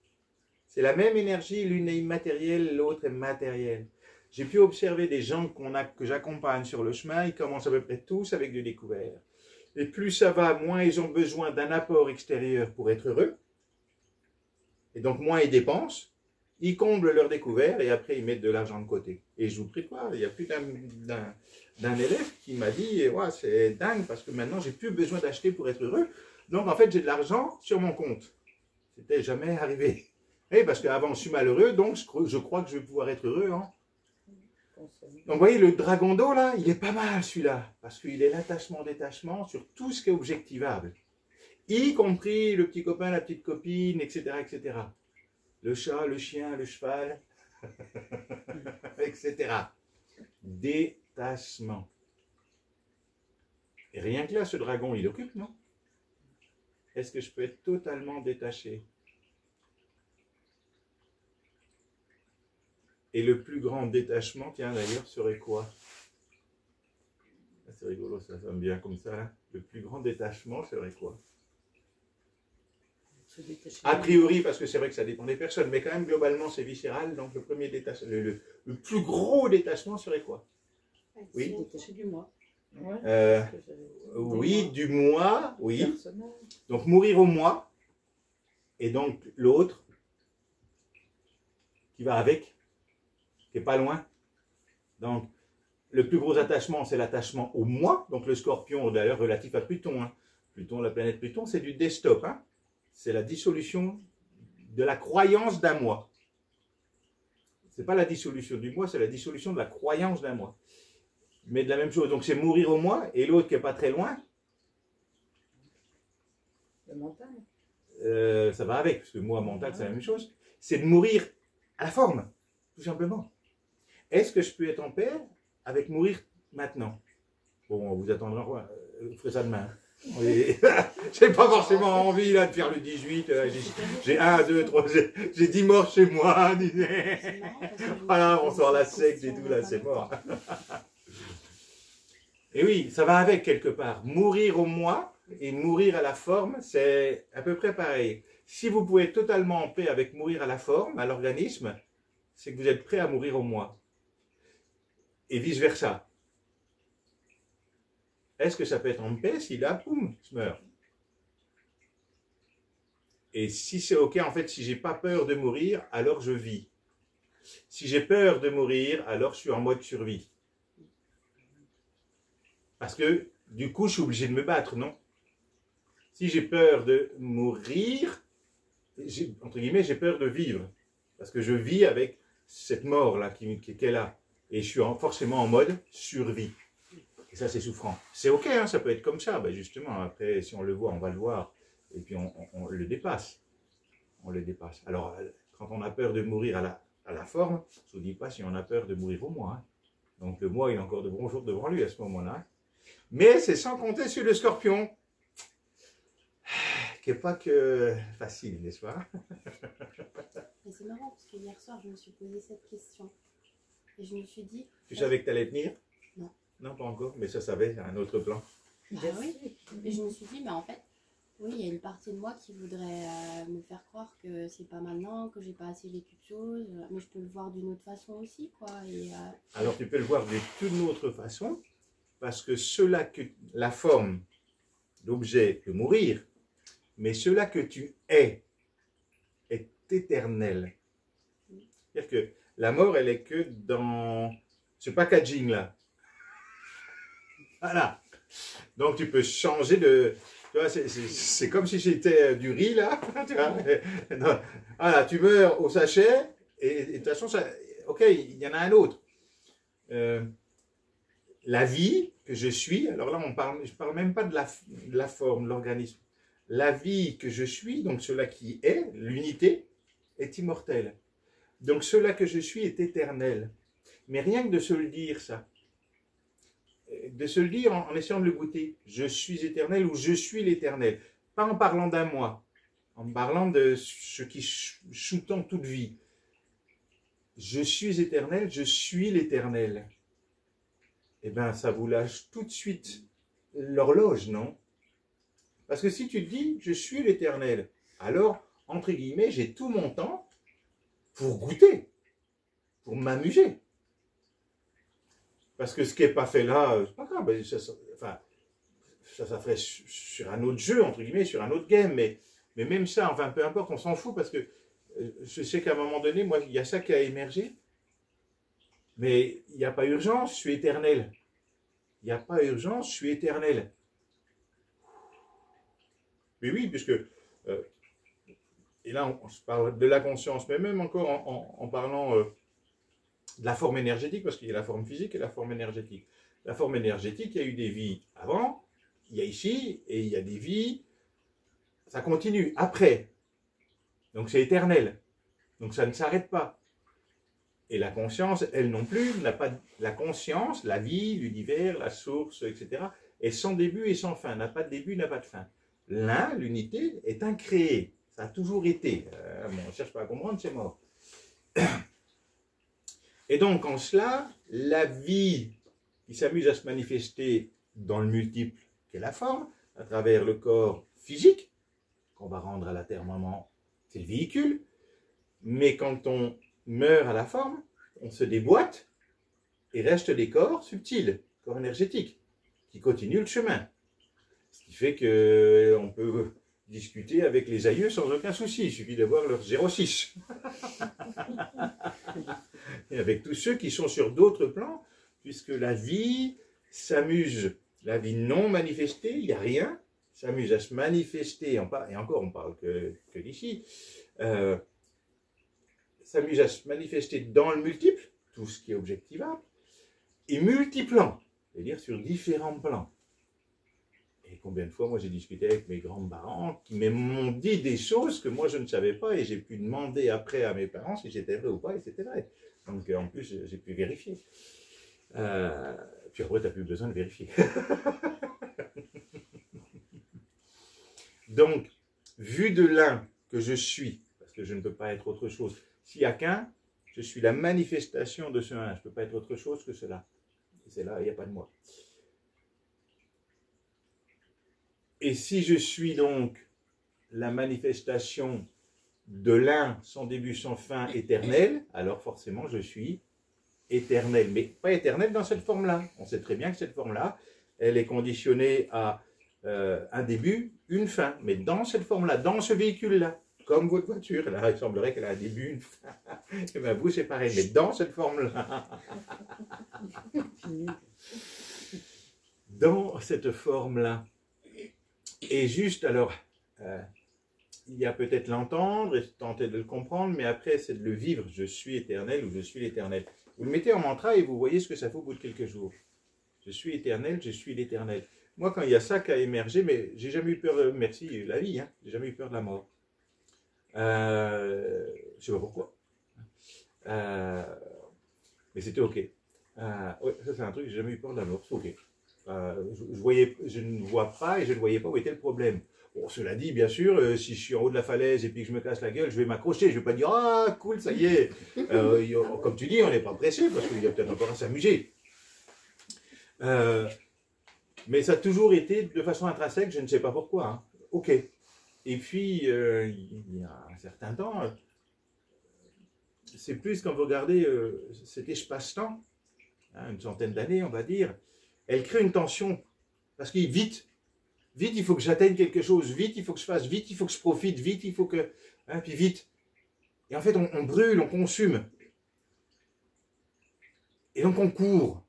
C'est la même énergie, l'une est immatérielle, l'autre est matérielle. J'ai pu observer des gens que j'accompagne sur le chemin, ils commencent à peu près tous avec du découvert. Et plus ça va, moins ils ont besoin d'un apport extérieur pour être heureux. Et donc moins ils dépensent, ils comblent leur découvert et après ils mettent de l'argent de côté. Et je vous prie de croire, il y a plus d'un élève qui m'a dit ouais, c'est dingue parce que maintenant j'ai plus besoin d'acheter pour être heureux. Donc en fait j'ai de l'argent sur mon compte. C'était jamais arrivé. Et parce qu'avant je suis malheureux, donc je crois que je vais pouvoir être heureux. Hein. Donc vous voyez, le dragon d'eau là, il est pas mal celui-là. Parce qu'il est l'attachement-détachement sur tout ce qui est objectivable. Y compris le petit copain, la petite copine, etc., etc. Le chat, le chien, le cheval, etc. Détachement. Et rien que là, ce dragon, il occupe, non? Est-ce que je peux être totalement détaché? Et le plus grand détachement, tiens d'ailleurs, serait quoi? C'est rigolo, ça sonne bien comme ça. Hein? Le plus grand détachement serait quoi? A priori, parce que c'est vrai que ça dépend des personnes, mais quand même, globalement, c'est viscéral. Donc, le premier détachement, le plus gros détachement serait quoi? Oui. Détaché du moi. Oui, du moi, oui. Donc, mourir au moi. Et donc, l'autre qui va avec, qui n'est pas loin. Donc, le plus gros attachement, c'est l'attachement au moi. Donc, le scorpion, d'ailleurs, relatif à Pluton. Hein. Pluton, la planète Pluton, c'est du desktop. Hein. C'est la dissolution de la croyance d'un moi. Ce n'est pas la dissolution du moi, c'est la dissolution de la croyance d'un moi. Mais de la même chose. Donc, c'est mourir au moi. Et l'autre qui n'est pas très loin. Le mental. Ça va avec, parce que moi, mental, c'est la même chose. C'est de mourir à la forme, tout simplement. Est-ce que je peux être en paix avec mourir maintenant? Bon, on vous attendra, vous ferez ça demain. Oui. J'ai pas forcément envie là de faire le 18. J'ai 1, 2, 3, j'ai 10 morts chez moi. Voilà, on sort la secte et tout, là, c'est mort. Et oui, ça va avec quelque part. Mourir au moi et mourir à la forme, c'est à peu près pareil. Si vous pouvez être totalement en paix avec mourir à la forme, à l'organisme, c'est que vous êtes prêt à mourir au moi. Et vice-versa. Est-ce que ça peut être en paix si là, poum, je meurs? Et si c'est ok, en fait, si j'ai pas peur de mourir, alors je vis. Si j'ai peur de mourir, alors je suis en mode survie. Parce que, du coup, je suis obligé de me battre, non? Si j'ai peur de mourir, entre guillemets, j'ai peur de vivre. Parce que je vis avec cette mort-là qui est là. Et je suis forcément en mode survie. Et ça, c'est souffrant. C'est ok, hein, ça peut être comme ça. Ben justement, après, si on le voit, on va le voir. Et puis, on le dépasse. On le dépasse. Alors, quand on a peur de mourir à la forme, je ne vous dis pas si on a peur de mourir au moi. Hein. Donc, le moi, il a encore de bons jours devant lui à ce moment-là. Mais c'est sans compter sur le scorpion. Qui n'est pas que facile, n'est-ce pas? Mais c'est marrant, parce que hier soir, je me suis posé cette question. Et je me suis dit... Tu savais que tu allais tenir? Non. Non, pas encore, mais ça savait, c'est un autre plan. Ah oui. Et je me suis dit, mais en fait, oui, il y a une partie de moi qui voudrait me faire croire que c'est pas maintenant, que j'ai pas assez vécu de choses, mais je peux le voir d'une autre façon aussi, quoi. Et, alors tu peux le voir d'une autre façon, parce que cela que la forme, l'objet peut mourir, mais cela que tu es éternel. C'est-à-dire que la mort, elle est que dans ce packaging là. Voilà. Donc tu peux changer de... Tu vois, c'est comme si c'était du riz là. Tu vois, non, voilà, tu meurs au sachet et de toute façon, ça, ok, il y en a un autre. La vie que je suis, alors là je parle même pas de la forme, de l'organisme. La vie que je suis, donc cela qui est, l'unité, est immortelle. Donc cela que je suis est éternel. Mais rien que de se le dire ça, de se le dire en essayant de le goûter, je suis éternel ou je suis l'éternel, pas en parlant d'un moi, en parlant de ce qui sous-tend toute vie. Je suis éternel, je suis l'éternel. Eh bien, ça vous lâche tout de suite l'horloge, non? Parce que si tu te dis, je suis l'éternel, alors, entre guillemets, j'ai tout mon temps pour goûter, pour m'amuser. Parce que ce qui n'est pas fait là, c'est pas grave, ça ferait sur un autre jeu, entre guillemets, sur un autre game, mais même ça, enfin, peu importe, on s'en fout, parce que je sais qu'à un moment donné, moi, il y a ça qui a émergé, mais il n'y a pas urgence, je suis éternel. Il n'y a pas urgence, je suis éternel. Mais oui, puisque, et là, on se parle de la conscience, mais même encore en parlant de la forme énergétique, parce qu'il y a la forme physique et la forme énergétique. La forme énergétique, il y a eu des vies avant, il y a ici, et il y a des vies, ça continue après. Donc c'est éternel. Donc ça ne s'arrête pas. Et la conscience, elle non plus, n'a pas la conscience, la vie, l'univers, la source, etc., est sans début et sans fin, n'a pas de début, n'a pas de fin. L'un, l'unité, est incréé. Ça a toujours été. On ne cherche pas à comprendre, c'est mort. Et donc, en cela, la vie qui s'amuse à se manifester dans le multiple qu'est la forme, à travers le corps physique, qu'on va rendre à la Terre-Maman, c'est le véhicule. Mais quand on meurt à la forme, on se déboîte et reste des corps subtils, corps énergétiques, qui continuent le chemin. Ce qui fait qu'on peut discuter avec les aïeux sans aucun souci, il suffit d'avoir leur 06. Et avec tous ceux qui sont sur d'autres plans, puisque la vie s'amuse, la vie non manifestée, il n'y a rien, s'amuse à se manifester, et encore on parle que d'ici, s'amuse à se manifester dans le multiple, tout ce qui est objectivable, et multiplant, c'est-à-dire sur différents plans. Et combien de fois, moi, j'ai discuté avec mes grands-parents qui m'ont dit des choses que moi, je ne savais pas, et j'ai pu demander après à mes parents si c'était vrai ou pas, et c'était vrai. Donc, en plus, j'ai pu vérifier. Puis après, tu n'as plus besoin de vérifier. Donc, vu de l'un que je suis, parce que je ne peux pas être autre chose, s'il n'y a qu'un, je suis la manifestation de ce un. Je ne peux pas être autre chose que cela. Et c'est là, il n'y a pas de moi. Et si je suis donc la manifestation de l'un sans début, sans fin, éternel, alors forcément je suis éternel. Mais pas éternel dans cette forme-là. On sait très bien que cette forme-là, elle est conditionnée à un début, une fin. Mais dans cette forme-là, dans ce véhicule-là, comme votre voiture, là, il semblerait qu'elle a un début, une fin. Et bien vous, c'est pareil. Mais dans cette forme-là, dans cette forme-là, et juste, alors, il y a peut-être l'entendre et tenter de le comprendre, mais après, c'est de le vivre. Je suis éternel ou je suis l'éternel. Vous le mettez en mantra et vous voyez ce que ça fait au bout de quelques jours. Je suis éternel, je suis l'éternel. Moi, quand il y a ça qui a émergé, mais j'ai jamais eu peur, merci la vie, hein, j'ai jamais eu peur de la mort. Je sais pas pourquoi. Mais c'était ok. Ouais, ça c'est un truc, j'ai jamais eu peur de la mort, c'est ok. Je ne vois pas et je ne voyais pas où était le problème. Bon, cela dit, bien sûr, si je suis en haut de la falaise et puis que je me casse la gueule, je vais m'accrocher. Je ne vais pas dire « Ah, cool, ça y est !» Comme tu dis, on n'est pas pressé parce qu'il y a peut-être encore à s'amuser. Mais ça a toujours été de façon intrinsèque, je ne sais pas pourquoi. Hein. Ok. Et puis, il y a un certain temps, c'est plus quand vous regardez, c'était Espace-Temps, hein, une centaine d'années, on va dire, elle crée une tension, parce qu'il vite, Vite, il faut que j'atteigne quelque chose. Vite, il faut que je fasse. Vite, il faut que je profite. Vite, il faut que... Hein, puis vite. Et en fait, on brûle, on consume. Et donc, on court.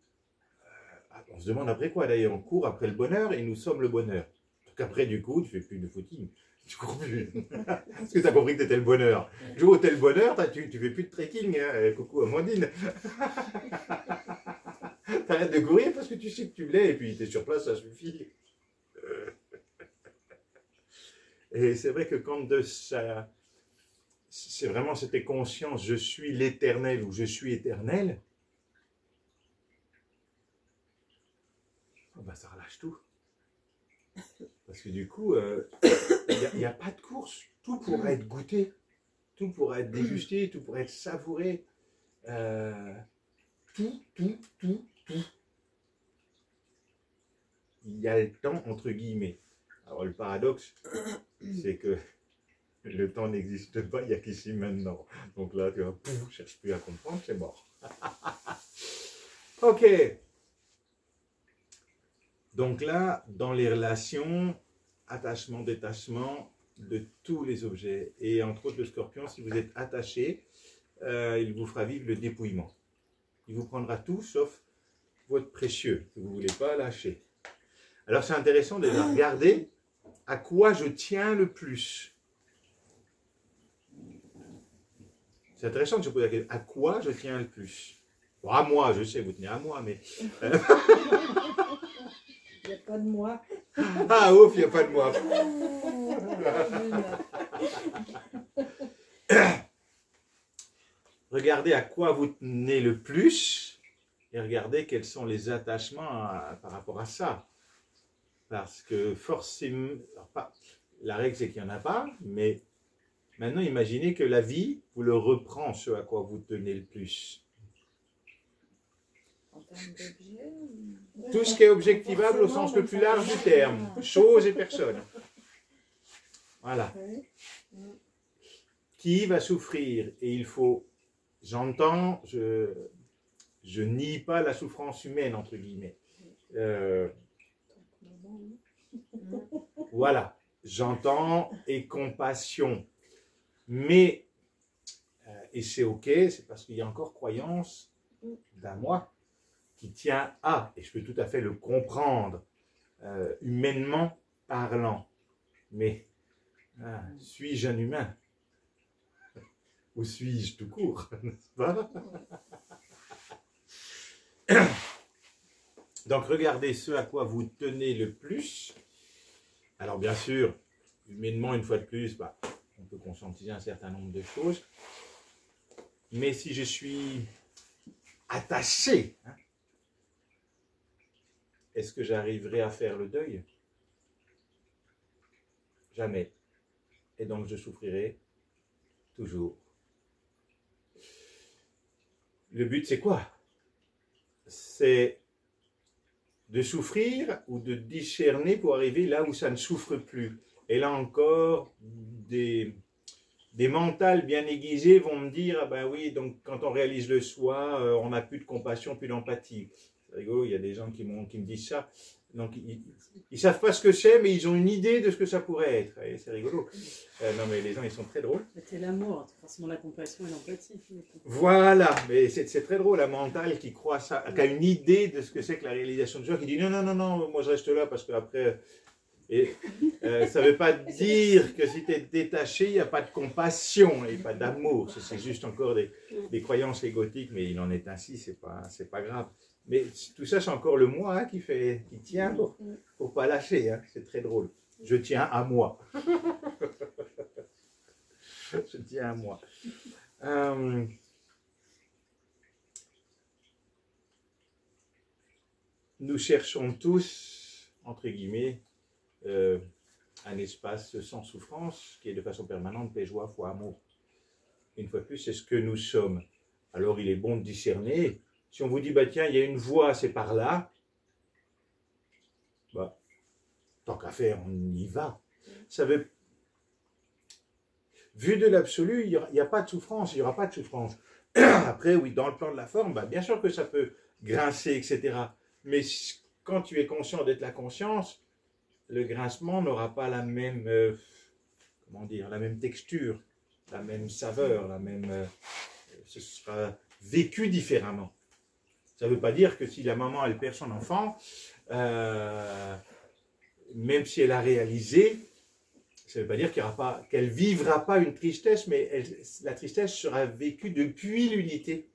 On se demande après quoi d'ailleurs. On court après le bonheur et nous sommes le bonheur. Donc après, du coup, tu fais plus de footing. Tu cours plus. Parce que tu as compris que tu étais le bonheur. Le jour où tu es le bonheur, tu fais plus de trekking. Hein. Coucou Amandine. T'arrêtes de courir parce que tu sais que tu l'es et puis tu es sur place, ça suffit. Et c'est vrai que quand ça, c'est vraiment cette conscience, je suis l'éternel ou je suis éternel, oh ben ça relâche tout. Parce que du coup, il n'y a pas de course. Tout pourra être goûté, tout pourra être dégusté, tout pourra être savouré. Tout. Il y a le temps entre guillemets. Alors le paradoxe, c'est que le temps n'existe pas, il n'y a qu'ici maintenant. Donc là, tu vois, je ne cherche plus à comprendre, c'est mort. Ok. Donc là, dans les relations, attachement, détachement de tous les objets. Et entre autres, le scorpion, si vous êtes attaché, il vous fera vivre le dépouillement. Il vous prendra tout sauf votre précieux, que vous ne voulez pas lâcher. Alors c'est intéressant de regarder à quoi je tiens le plus. C'est intéressant de se poser la question, à quoi je tiens le plus? Bon, à moi, je sais, vous tenez à moi, mais... Il n'y a pas de moi. Ah, ouf, il n'y a pas de moi. Regardez à quoi vous tenez le plus et regardez quels sont les attachements par rapport à ça. Parce que forcément, la règle c'est qu'il n'y en a pas, mais maintenant imaginez que la vie vous le reprend ce à quoi vous tenez le plus. En termes d'objets Tout ce qui est objectivable au sens le plus large du terme, choses et personnes. Voilà. Qui va souffrir? Et il faut, j'entends, je nie pas la souffrance humaine, entre guillemets. Voilà, j'entends et compassion. Mais, et c'est ok, c'est parce qu'il y a encore croyance d'un moi qui tient à, et je peux tout à fait le comprendre, humainement parlant. Mais, suis-je un humain? Ou suis-je tout court, n'est-ce pas? Donc, regardez ce à quoi vous tenez le plus. Alors, bien sûr, humainement, une fois de plus, on peut conscientiser un certain nombre de choses. Mais si je suis attaché, est-ce que j'arriverai à faire le deuil? Jamais. Et donc, je souffrirai toujours. Le but, c'est quoi? C'est de souffrir ou de discerner pour arriver là où ça ne souffre plus. Et là encore, des mentales bien aiguisées vont me dire, ah ben oui, donc quand on réalise le soi, on n'a plus de compassion, plus d'empathie. C'est rigolo, il y a des gens qui me disent ça. Donc, ils ne savent pas ce que c'est, mais ils ont une idée de ce que ça pourrait être. Et c'est rigolo. Non, mais les gens, ils sont très drôles. C'est l'amour, forcément la compassion et l'empathie. Voilà, mais c'est très drôle, la mentale qui croit ça, qui a une idée de ce que c'est que la réalisation de soi, qui dit non, non, non, non, moi je reste là parce qu'après... Et ça ne veut pas dire que si tu es détaché, il n'y a pas de compassion et pas d'amour. C'est juste encore des croyances égotiques, mais il en est ainsi, c'est pas grave. Mais tout ça, c'est encore le moi qui tient pour ne pas lâcher. Hein. C'est très drôle. Je tiens à moi. Je tiens à moi. Nous cherchons tous, entre guillemets, un espace sans souffrance qui est de façon permanente paix, joie, foi, amour. Une fois de plus, c'est ce que nous sommes. Alors, il est bon de discerner. Si on vous dit, bah tiens, il y a une voie, c'est par là, bah, tant qu'à faire, on y va. Ça veut... Vu de l'absolu, il n'y a pas de souffrance, il n'y aura pas de souffrance. Après, oui, dans le plan de la forme, bah, bien sûr que ça peut grincer, etc. Mais quand tu es conscient d'être la conscience, le grincement n'aura pas la même, comment dire, la même texture, la même saveur, la même, ce sera vécu différemment. Ça ne veut pas dire que si la maman elle perd son enfant, même si elle a réalisé, ça ne veut pas dire qu'elle ne vivra pas une tristesse, mais la tristesse sera vécue depuis l'unité.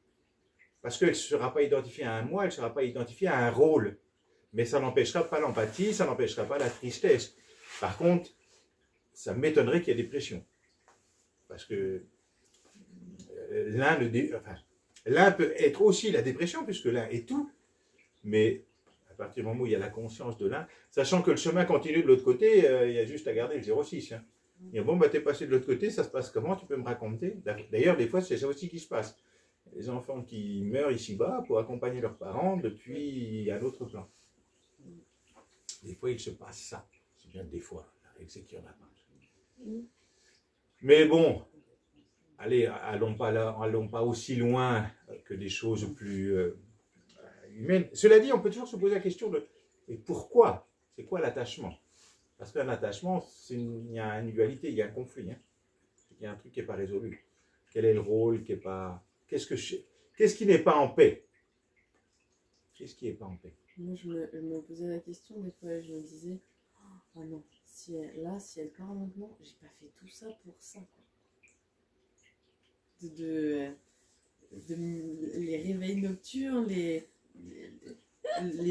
Parce qu'elle ne sera pas identifiée à un moi, elle ne sera pas identifiée à un rôle. Mais ça n'empêchera pas l'empathie, ça n'empêchera pas la tristesse. Par contre, ça m'étonnerait qu'il y ait des pressions. Parce que l'un peut être aussi la dépression, puisque l'un est tout, mais à partir du moment où il y a la conscience de l'un, sachant que le chemin continue de l'autre côté, il y a juste à garder le 0,6. Hein. Et bon, bah, t'es passé de l'autre côté, ça se passe comment? Tu peux me raconter? D'ailleurs, des fois, c'est ça aussi qui se passe. Les enfants qui meurent ici-bas pour accompagner leurs parents depuis un autre plan. Des fois, il se passe ça. C'est bien des fois, la règle c'est qu'il n'y en a pas. Mais bon, allez, allons pas aussi loin que des choses plus humaines. Cela dit, on peut toujours se poser la question de et pourquoi? C'est quoi l'attachement? Parce qu'un attachement, il y a une dualité, il y a un conflit. Hein. Il y a un truc qui n'est pas résolu. Quel est le rôle qui n'est pas... Qu'est-ce qui n'est pas en paix? Qu'est-ce qui n'est pas en paix? Moi, je me posais la question, des fois, je me disais, oh non, si elle part maintenant, j'ai pas fait tout ça pour ça, quoi. Les réveils nocturnes, les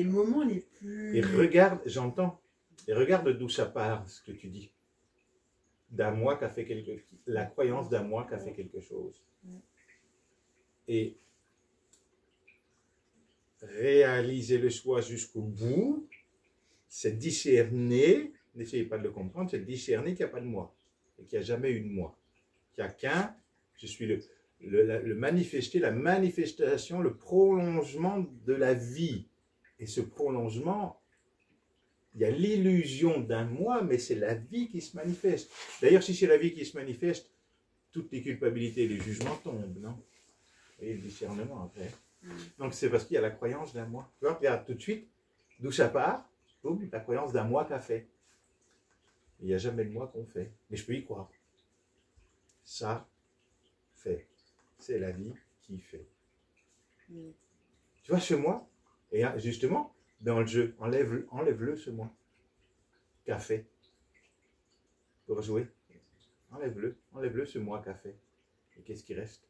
moments les plus... Et regarde, j'entends, et regarde d'où ça part, ce que tu dis. D'un moi qui a fait quelque chose, la croyance d'un moi qui a fait quelque chose. Et réaliser le soi jusqu'au bout, c'est discerner, n'essayez pas de le comprendre, c'est discerner qu'il n'y a pas de moi, et qu'il n'y a jamais eu de moi. Qu'il n'y a qu'un, je suis le manifester, la manifestation, le prolongement de la vie. Et ce prolongement, il y a l'illusion d'un moi, mais c'est la vie qui se manifeste. D'ailleurs, si c'est la vie qui se manifeste, toutes les culpabilités et les jugements tombent, non? Et le discernement après. Donc c'est parce qu'il y a la croyance d'un moi. Tu vois, regarde tout de suite d'où ça part, boum, la croyance d'un moi qu'a fait. Il n'y a jamais de moi qu'on fait, mais je peux y croire. Ça fait. C'est la vie qui fait. Tu vois ce moi? Et justement, dans le jeu, enlève-le ce moi. Qu'a fait. Pour jouer. Enlève-le ce moi qu'a fait. Et qu'est-ce qui reste?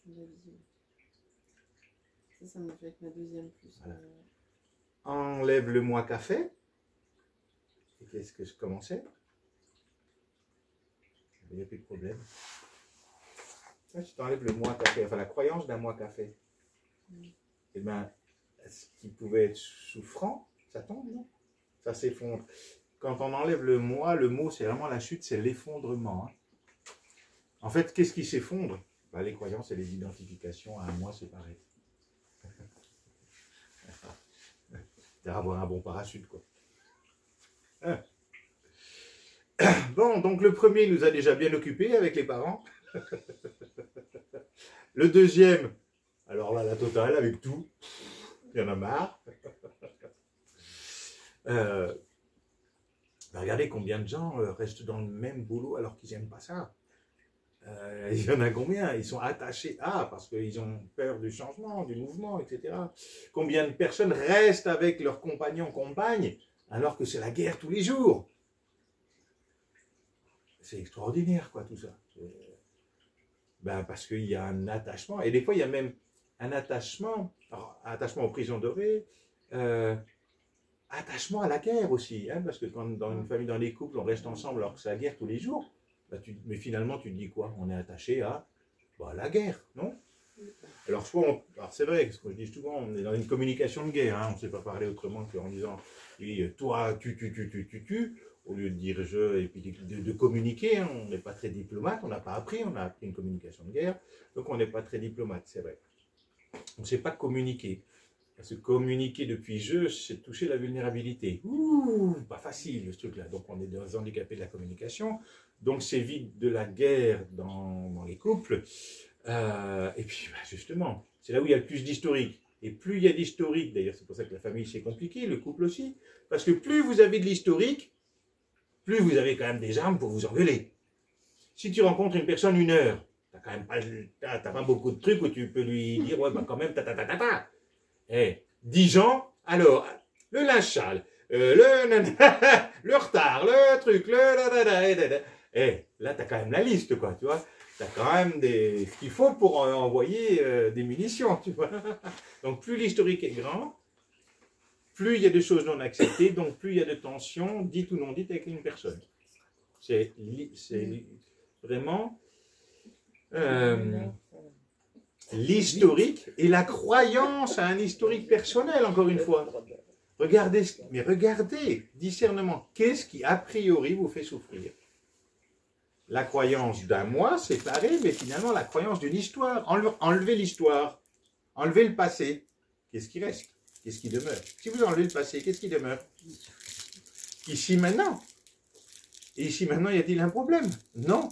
La vision. Ça me fait avec ma deuxième plus. Voilà. Enlève le moi qu'a fait. Et qu'est-ce que je commençais? Il n'y a plus de problème. Si tu enlèves le moi qu'a fait, enfin la croyance d'un moi qu'a fait, et bien, ce qui pouvait être souffrant, ça tombe, non? Ça s'effondre. Quand on enlève le moi, le mot, c'est vraiment la chute, c'est l'effondrement. Hein. En fait, qu'est-ce qui s'effondre? Ben, les croyances et les identifications à un moi séparé. C'est avoir un bon parachute, quoi. Hein? Bon, donc le premier nous a déjà bien occupés avec les parents. Le deuxième, alors là, la totale avec tout. Il y en a marre. Regardez combien de gens restent dans le même boulot alors qu'ils n'aiment pas ça. Il y en a combien? Ils sont attachés parce qu'ils ont peur du changement, du mouvement, etc. Combien de personnes restent avec leurs compagnons, compagnes, alors que c'est la guerre tous les jours? C'est extraordinaire, quoi, tout ça. Ben, parce qu'il y a un attachement, et des fois, il y a même un attachement, alors, un attachement aux prisons dorées, attachement à la guerre aussi, hein, parce que quand dans une famille, dans les couples, on reste ensemble alors que c'est la guerre tous les jours, ben, mais finalement, tu te dis quoi? On est attaché à la guerre, non? Alors, c'est vrai, ce que je dis souvent, on est dans une communication de guerre, hein, on ne sait pas parler autrement qu'en disant, oui, toi, tu, au lieu de dire je, et puis de communiquer, hein, on n'est pas très diplomate, on n'a pas appris, on a appris une communication de guerre, donc on n'est pas très diplomate, c'est vrai. On ne sait pas communiquer. Parce que communiquer depuis je, c'est toucher la vulnérabilité. Ouh, pas facile ce truc-là. Donc on est dans un handicapé de la communication. Donc c'est vite de la guerre dans les couples. Et puis justement, c'est là où il y a le plus d'historique. Et plus il y a d'historique, d'ailleurs c'est pour ça que la famille c'est compliqué, le couple aussi, parce que plus vous avez de l'historique, plus vous avez quand même des armes pour vous engueuler. Si tu rencontres une personne 1 heure, t'as quand même pas beaucoup de trucs où tu peux lui dire, ouais, bah quand même, Eh, 10 ans, alors, le linge sale, le retard, le truc, là, t'as quand même la liste, quoi, tu vois. T'as quand même ce qu'il faut pour envoyer des munitions, tu vois. Donc, plus l'historique est grand, plus il y a de choses non acceptées, donc plus il y a de tensions, dites ou non dites, avec une personne. C'est vraiment l'historique et la croyance à un historique personnel, encore une fois. Regardez, mais regardez, discernement, qu'est-ce qui a priori vous fait souffrir? La croyance d'un moi séparé, mais finalement la croyance d'une histoire. Enlevez l'histoire, enlevez le passé, qu'est-ce qui reste? Qu'est-ce qui demeure? Si vous enlevez le passé, qu'est-ce qui demeure? Ici maintenant. Et ici maintenant, y a-t-il un problème? Non.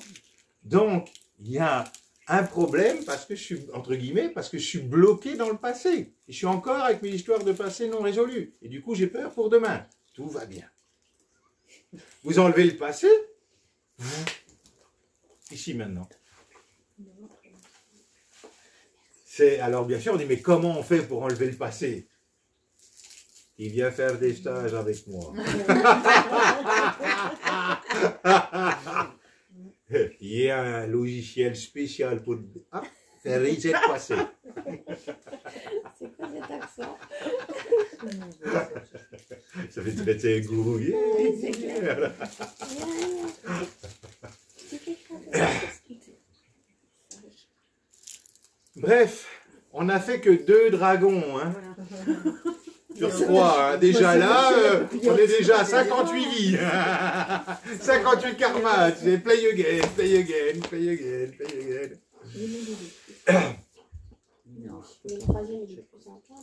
Donc, il y a un problème parce que je suis, entre guillemets, parce que je suis bloqué dans le passé. Et je suis encore avec mes histoires de passé non résolues. Et du coup, j'ai peur pour demain. Tout va bien. Vous enlevez le passé, ici maintenant. Alors bien sûr, on dit, mais comment on fait pour enlever le passé? Il vient faire des stages avec moi. Il y a un logiciel spécial pour faire reset passé. C'est quoi cet accent? Ça fait traiter gourou. Oui, c'est clair. Bref, on n'a fait que 2 dragons, hein. Sur 3, hein. Déjà là, on est déjà à 58 vies. 58 karmas. C'est play again, play again, play again, play again. Le troisième, il est plus en temps,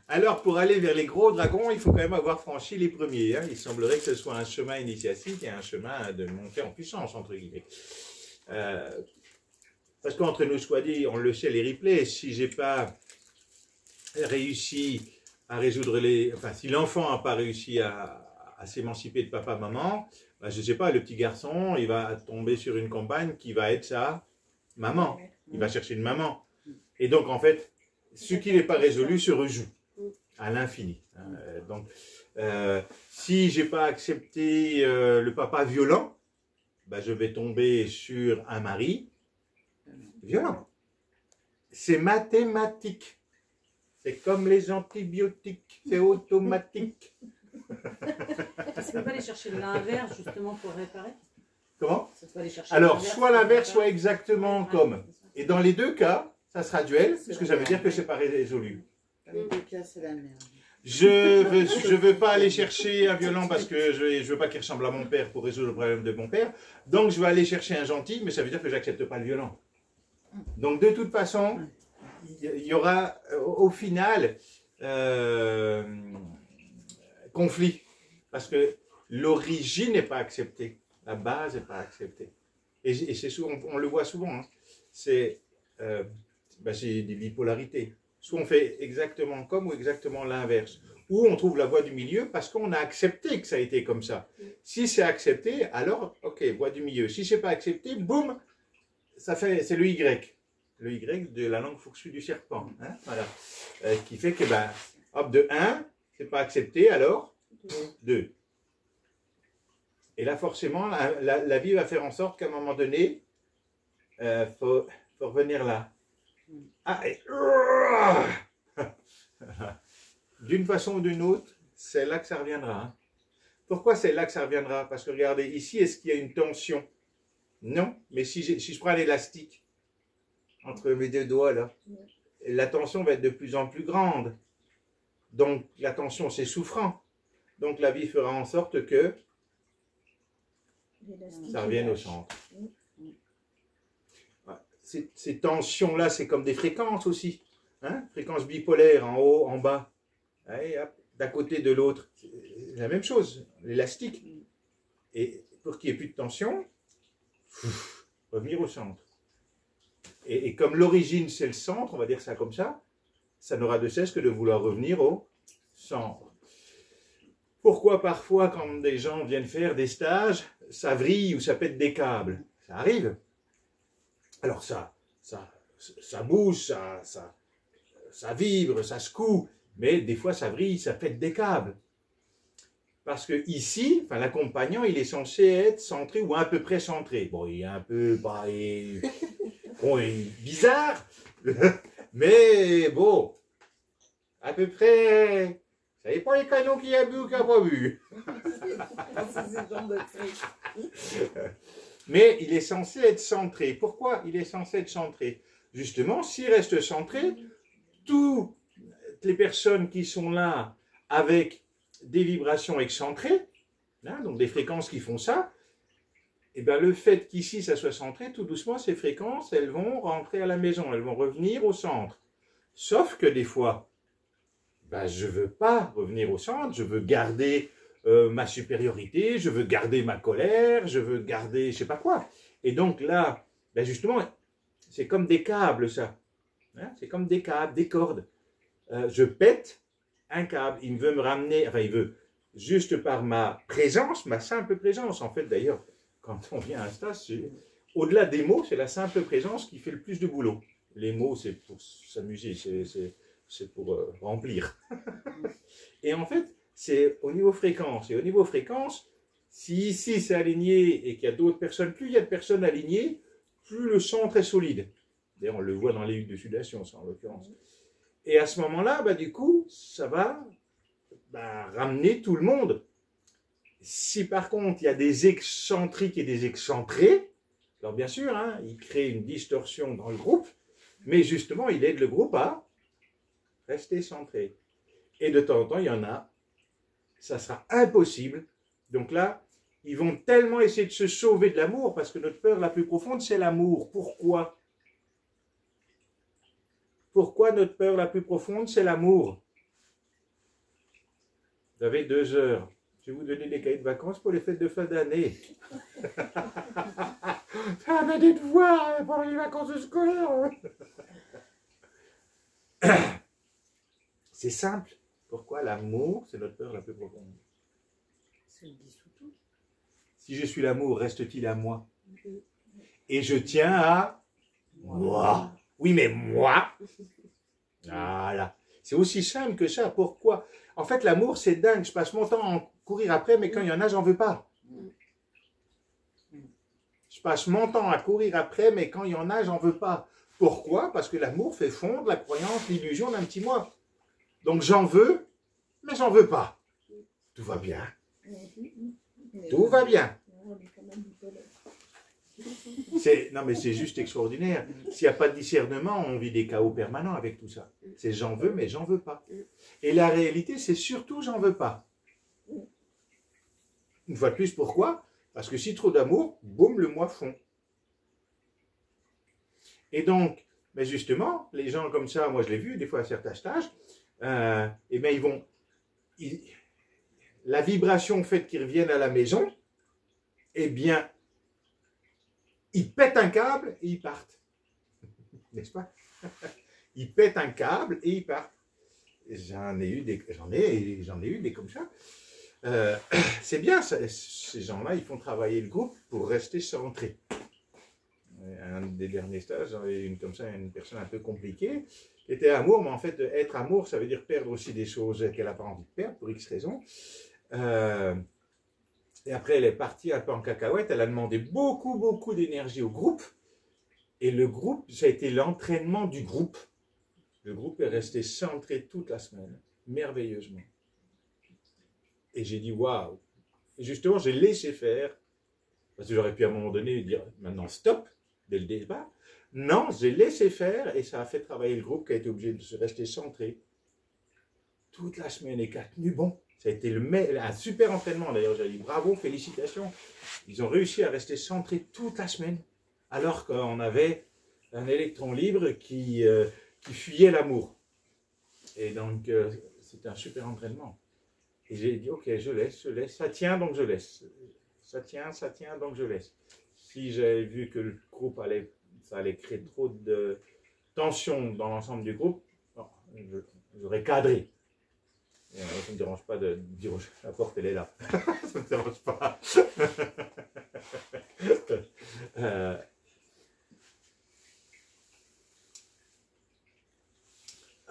Alors, pour aller vers les gros dragons, il faut quand même avoir franchi les premiers. Hein. Il semblerait que ce soit un chemin initiatique et un chemin de montée en puissance, entre guillemets. Parce qu'entre nous soit dit, on le sait, les replays, si j'ai pas réussi à résoudre enfin, si l'enfant n'a pas réussi à s'émanciper de papa-maman, ben, je ne sais pas, le petit garçon, il va tomber sur une compagne qui va être sa maman. Il va chercher une maman. Et donc, en fait, ce qui n'est pas résolu se rejoue à l'infini. Donc, si je n'ai pas accepté le papa violent, ben, je vais tomber sur un mari violent. C'est mathématique. C'est comme les antibiotiques, c'est automatique. Est-ce qu'on peut aller chercher l'inverse justement pour réparer? Comment? Chercher Alors, soit l'inverse, soit exactement comme. Et dans les 2 cas, ça sera duel, parce que ça veut dire que c'est pas résolu. Dans les 2 cas, c'est la merde. Je veux pas aller chercher un violent parce que je veux pas qu'il ressemble à mon père pour résoudre le problème de mon père. Donc, je vais aller chercher un gentil, mais ça veut dire que j'accepte pas le violent. Donc, de toute façon, il y aura au final conflit. Parce que l'origine n'est pas acceptée. La base n'est pas acceptée. Et c'est souvent, on le voit souvent. Hein. C'est des bipolarités. Soit on fait exactement comme ou exactement l'inverse. Ou on trouve la voie du milieu parce qu'on a accepté que ça a été comme ça. Si c'est accepté, alors, ok, voie du milieu. Si c'est pas accepté, boum, c'est le Y. Le Y de la langue fourchue du serpent. Hein, voilà. Qui fait que, hop, de 1, c'est pas accepté, alors 2. Et là, forcément, la vie va faire en sorte qu'à un moment donné, faut revenir là. D'une façon ou d'une autre, c'est là que ça reviendra. Hein. Pourquoi c'est là que ça reviendra? Parce que regardez, ici, est-ce qu'il y a une tension? Non, mais si je prends l'élastique entre mes 2 doigts, là, la tension va être de plus en plus grande. Donc, la tension, c'est souffrant. Donc, la vie fera en sorte que ça revienne au centre. Ces tensions-là, c'est comme des fréquences aussi. Hein? Fréquences bipolaires, en haut, en bas. D'un côté, de l'autre. C'est la même chose, l'élastique. Et pour qu'il n'y ait plus de tension, revenir au centre. Et comme l'origine, c'est le centre, on va dire ça comme ça n'aura de cesse que de vouloir revenir au centre. Pourquoi parfois, quand des gens viennent faire des stages, ça vrille ou ça pète des câbles? Ça arrive. Alors ça bouge, ça vibre, ça secoue, mais des fois ça vrille, ça pète des câbles. Parce que ici, enfin, l'accompagnant, il est censé être centré ou à peu près centré. Bon, il est un peu bon, il est bizarre, mais bon, à peu près. Ça n'est pas les canons qui a bu ou qui n'a pas bu. Mais il est censé être centré. Pourquoi il est censé être centré? Justement, s'il reste centré, toutes les personnes qui sont là avec des vibrations excentrées, hein, donc des fréquences qui font ça, et bien le fait qu'ici ça soit centré, tout doucement, ces fréquences, elles vont rentrer à la maison, elles vont revenir au centre. Sauf que des fois, ben, je ne veux pas revenir au centre, je veux garder ma supériorité, je veux garder ma colère, je veux garder je ne sais pas quoi. Et donc là, ben justement, c'est comme des câbles ça. Hein, c'est comme des câbles, des cordes. Je pète un câble, il veut me ramener, enfin il veut, juste par ma présence, ma simple présence, en fait d'ailleurs, quand on vient à un stage, au-delà des mots, c'est la simple présence qui fait le plus de boulot. Les mots, c'est pour s'amuser, c'est pour remplir. Et en fait, c'est au niveau fréquence. Et au niveau fréquence, si ici c'est aligné et qu'il y a d'autres personnes, plus il y a de personnes alignées, plus le centre est solide. D'ailleurs, on le voit dans les huttes de sudation, ça en l'occurrence. Et à ce moment-là, bah, du coup, ça va ramener tout le monde. Si par contre, il y a des excentriques et des excentrés, alors bien sûr, hein, il crée une distorsion dans le groupe, mais justement, il aide le groupe à rester centré. Et de temps en temps, il y en a, ça sera impossible. Donc là, ils vont tellement essayer de se sauver de l'amour, parce que notre peur la plus profonde, c'est l'amour. Pourquoi ? Pourquoi notre peur la plus profonde, c'est l'amour? Vous avez 2 heures. Je vais vous donner des cahiers de vacances pour les fêtes de fin d'année. Ça m'a des devoirs pendant les vacances scolaires. C'est simple. Pourquoi l'amour, c'est notre peur la plus profonde? C'est le dissout tout. Si je suis l'amour, reste-t-il à moi? Et je tiens à moi. Oui, mais moi. Voilà. C'est aussi simple que ça. Pourquoi? En fait, l'amour, c'est dingue. Je passe mon temps à en courir après, mais quand il y en a, j'en veux pas. Je passe mon temps à courir après, mais quand il y en a, j'en veux pas. Pourquoi? Parce que l'amour fait fondre la croyance, l'illusion d'un petit moi. Donc j'en veux, mais j'en veux pas. Tout va bien. Tout va bien. Non, mais c'est juste extraordinaire. S'il n'y a pas de discernement, on vit des chaos permanents avec tout ça. C'est j'en veux, mais j'en veux pas. Et la réalité, c'est surtout j'en veux pas. Une fois de plus, pourquoi? Parce que si trop d'amour, boum, le moi fond. Et donc, mais justement, les gens comme ça, moi je l'ai vu des fois à certains stages, et bien la vibration fait qu'ils reviennent à la maison, eh bien, ils pètent un câble et ils partent. N'est-ce pas? Ils pètent un câble et ils partent. J'en ai eu des comme ça. C'est bien, ces gens-là, ils font travailler le groupe pour rester centré. Un des derniers stages, j'en ai une comme ça, une personne un peu compliquée, qui était amour, mais en fait, être amour, ça veut dire perdre aussi des choses qu'elle n'a pas envie de perdre, pour X raisons. Et après, elle est partie un peu en cacahuète, elle a demandé beaucoup d'énergie au groupe, et le groupe, ça a été l'entraînement du groupe. Le groupe est resté centré toute la semaine, merveilleusement. Et j'ai dit, waouh! Et justement, j'ai laissé faire, parce que j'aurais pu à un moment donné dire, maintenant stop, dès le départ. Non, j'ai laissé faire, et ça a fait travailler le groupe qui a été obligé de se rester centré toute la semaine et qui a tenu bon. Ça a été un super entraînement d'ailleurs, j'ai dit bravo, félicitations. Ils ont réussi à rester centrés toute la semaine, alors qu'on avait un électron libre qui fuyait l'amour. Et donc, c'était un super entraînement. Et j'ai dit, ok, je laisse, ça tient, donc je laisse. Ça tient, donc je laisse. Si j'avais vu que le groupe allait ça allait créer trop de tension dans l'ensemble du groupe, non, j'aurais cadré. Et, ça ne me dérange pas de dire la porte, elle est là. Ça ne me dérange pas.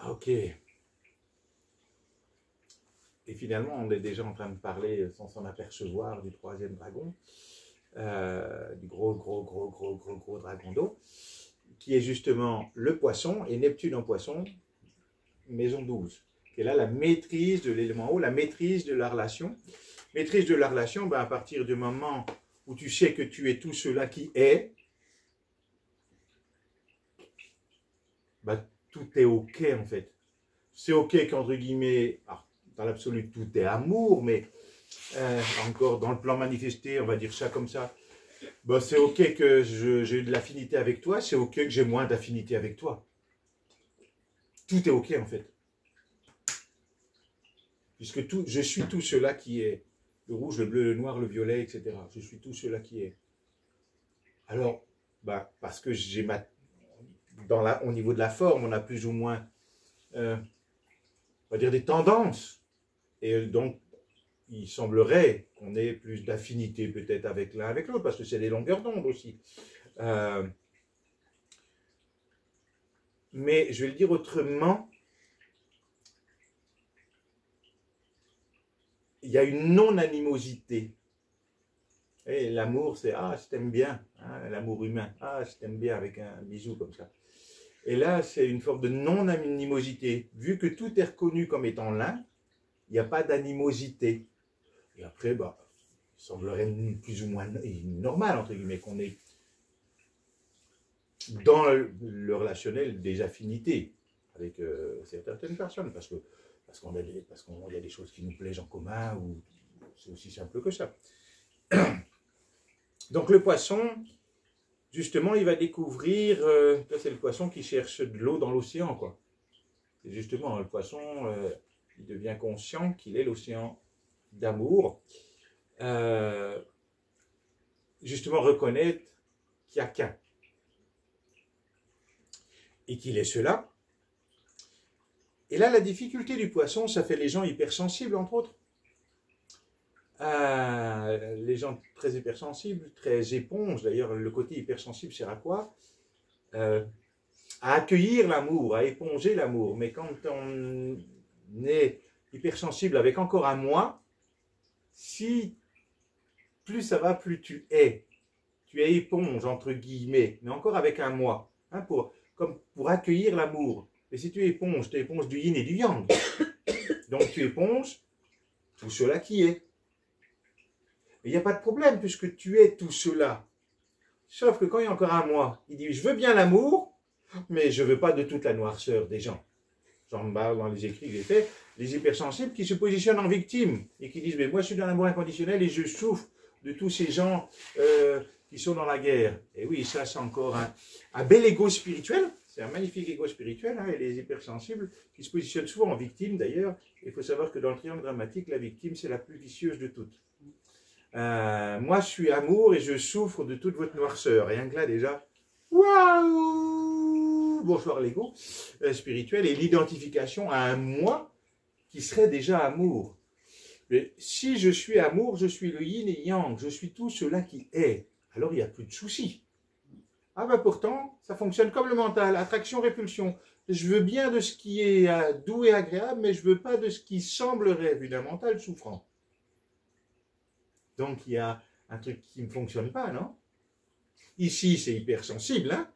Ok. Et finalement, on est déjà en train de parler, sans s'en apercevoir, du troisième dragon, du gros dragon d'eau, qui est justement le poisson, et Neptune en poisson, maison 12. Et là, la maîtrise de l'élément eau, la maîtrise de la relation. Maîtrise de la relation, ben, à partir du moment où tu sais que tu es tout cela qui est, ben, tout est ok en fait. C'est ok qu'entre guillemets, alors, dans l'absolu, tout est amour, mais encore dans le plan manifesté, on va dire ça comme ça, ben, c'est ok que j'ai de l'affinité avec toi, c'est ok que j'ai moins d'affinité avec toi. Tout est ok en fait. Puisque tout, je suis tout cela qui est. Le rouge, le bleu, le noir, le violet, etc. Je suis tout cela qui est. Alors, bah, parce que j'ai au niveau de la forme, on a plus ou moins, on va dire, des tendances. Et donc, il semblerait qu'on ait plus d'affinité peut-être avec l'un avec l'autre, parce que c'est des longueurs d'onde aussi. Mais je vais le dire autrement. Il y a une non-animosité. Et l'amour, c'est « Ah, je t'aime bien hein, », l'amour humain. « Ah, je t'aime bien » avec un bisou comme ça. Et là, c'est une forme de non-animosité. Vu que tout est reconnu comme étant l'un, il n'y a pas d'animosité. Et après, bah, il semblerait plus ou moins normal, entre guillemets, qu'on ait dans le relationnel des affinités avec certaines personnes. Parce qu'il y a des choses qui nous plaisent en commun, ou c'est aussi simple que ça. Donc le poisson, justement, il va découvrir, c'est le poisson qui cherche de l'eau dans l'océan, quoi. Et justement, le poisson, il devient conscient qu'il est l'océan d'amour. Justement, reconnaître qu'il n'y a qu'un. Et qu'il est cela. Et là, la difficulté du poisson, ça fait les gens hypersensibles, entre autres. Les gens très hypersensibles, très éponges, d'ailleurs, le côté hypersensible sert à quoi? À accueillir l'amour, à éponger l'amour. Mais quand on est hypersensible avec encore un moi, si plus ça va, plus tu es. Tu es éponge, entre guillemets, mais encore avec un moi, hein, comme pour accueillir l'amour. Et si tu éponges du yin et du yang. Donc tu éponges tout cela qui est. Il n'y a pas de problème puisque tu es tout cela. Sauf que quand il y a encore un moi, il dit « Je veux bien l'amour, mais je ne veux pas de toute la noirceur des gens. » J'en parle dans les écrits que j'ai faits, les hypersensibles qui se positionnent en victime et qui disent « Mais moi je suis dans l'amour inconditionnel et je souffre de tous ces gens qui sont dans la guerre. » Et oui, ça c'est encore un bel ego spirituel. C'est un magnifique ego spirituel, hein, et les hypersensibles qui se positionnent souvent en victime d'ailleurs. Il faut savoir que dans le triangle dramatique, la victime c'est la plus vicieuse de toutes. Moi je suis amour et je souffre de toute votre noirceur. Rien que là déjà, waouh! Bonsoir l'ego spirituel et l'identification à un moi qui serait déjà amour. Mais si je suis amour, je suis le yin et yang, je suis tout cela qui est. Alors il n'y a plus de soucis. Ah ben pourtant, ça fonctionne comme le mental, attraction-répulsion. Je veux bien de ce qui est doux et agréable, mais je ne veux pas de ce qui semblerait, vu d'un mental, souffrant. Donc il y a un truc qui ne fonctionne pas, non? Ici, c'est hypersensible, hein?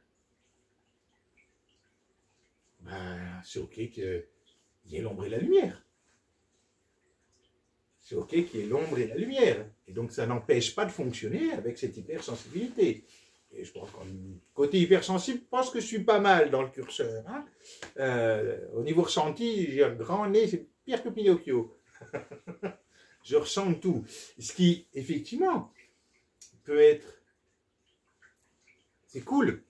Ben, c'est ok qu'il y ait l'ombre et la lumière. C'est ok qu'il y ait l'ombre et la lumière. Et donc ça n'empêche pas de fonctionner avec cette hypersensibilité. Et je pense qu'en côté hypersensible, je pense que je suis pas mal dans le curseur. Hein. Au niveau ressenti, j'ai un grand nez, c'est pire que Pinocchio. Je ressens tout. Ce qui, effectivement, peut être... C'est cool.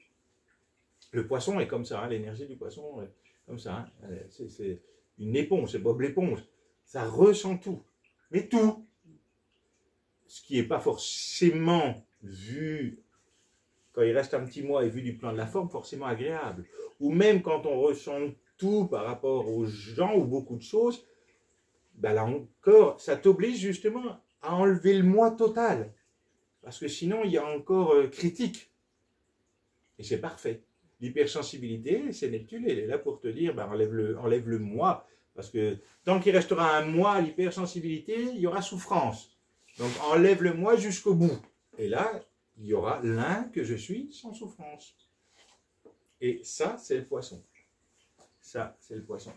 Le poisson est comme ça, hein, l'énergie du poisson est comme ça. Hein. C'est une éponge, c'est Bob l'éponge. Ça ressent tout. Mais tout. Ce qui n'est pas forcément vu quand il reste un petit mois et vu du plan de la forme, forcément agréable. Ou même quand on ressent tout par rapport aux gens ou beaucoup de choses, ben là encore, ça t'oblige justement à enlever le moi total. Parce que sinon, il y a encore critique. Et c'est parfait. L'hypersensibilité, c'est Neptune, elle est là pour te dire, ben enlève le moi. Parce que tant qu'il restera un moi à l'hypersensibilité, il y aura souffrance. Donc enlève le moi jusqu'au bout. Et là, il y aura l'un que je suis sans souffrance. Et ça, c'est le poisson. Ça, c'est le poisson.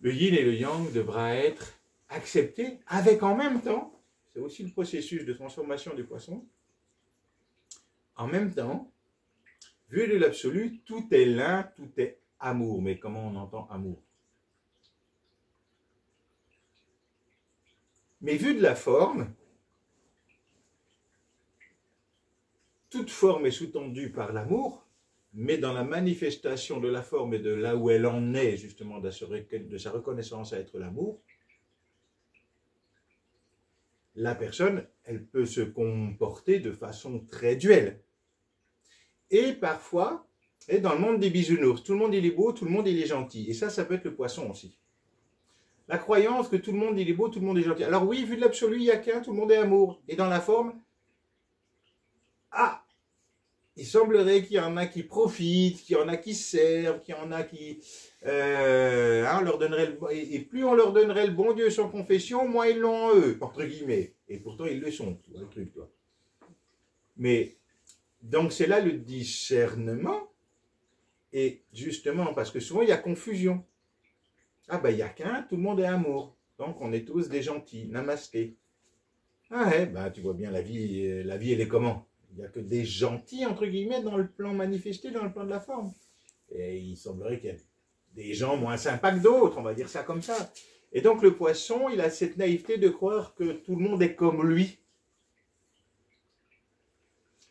Le yin et le yang devra être acceptés avec en même temps, c'est aussi le processus de transformation du poisson, en même temps, vu de l'absolu, tout est l'un, tout est amour. Mais comment on entend amour? Mais vu de la forme, toute forme est sous-tendue par l'amour, mais dans la manifestation de la forme et de là où elle en est, justement, de sa reconnaissance à être l'amour, la personne, elle peut se comporter de façon très duelle. Et parfois, et dans le monde des bisounours, tout le monde il est beau, tout le monde il est gentil. Et ça peut être le poisson aussi. La croyance que tout le monde il est beau, tout le monde est gentil. Alors oui, vu de l'absolu, il n'y a qu'un, tout le monde est amour. Et dans la forme, il semblerait qu'il y en a qui profitent, qu'il y en a qui servent, qu'il y en a qui... on leur donnerait et plus on leur donnerait le bon Dieu sans confession, moins ils l'ont en eux, entre guillemets. Et pourtant, ils le sont, tu vois le truc, toi. Mais, donc c'est là le discernement. Et justement, parce que souvent, il y a confusion. Ah ben, il n'y a qu'un, tout le monde est amour. Donc, on est tous des gentils. Namasté. Ah ouais, ben, tu vois bien, la vie, elle est comment? Il n'y a que des gentils, entre guillemets, dans le plan manifesté, dans le plan de la forme. Et il semblerait qu'il y ait des gens moins sympas que d'autres, on va dire ça comme ça. Et donc le poisson, il a cette naïveté de croire que tout le monde est comme lui.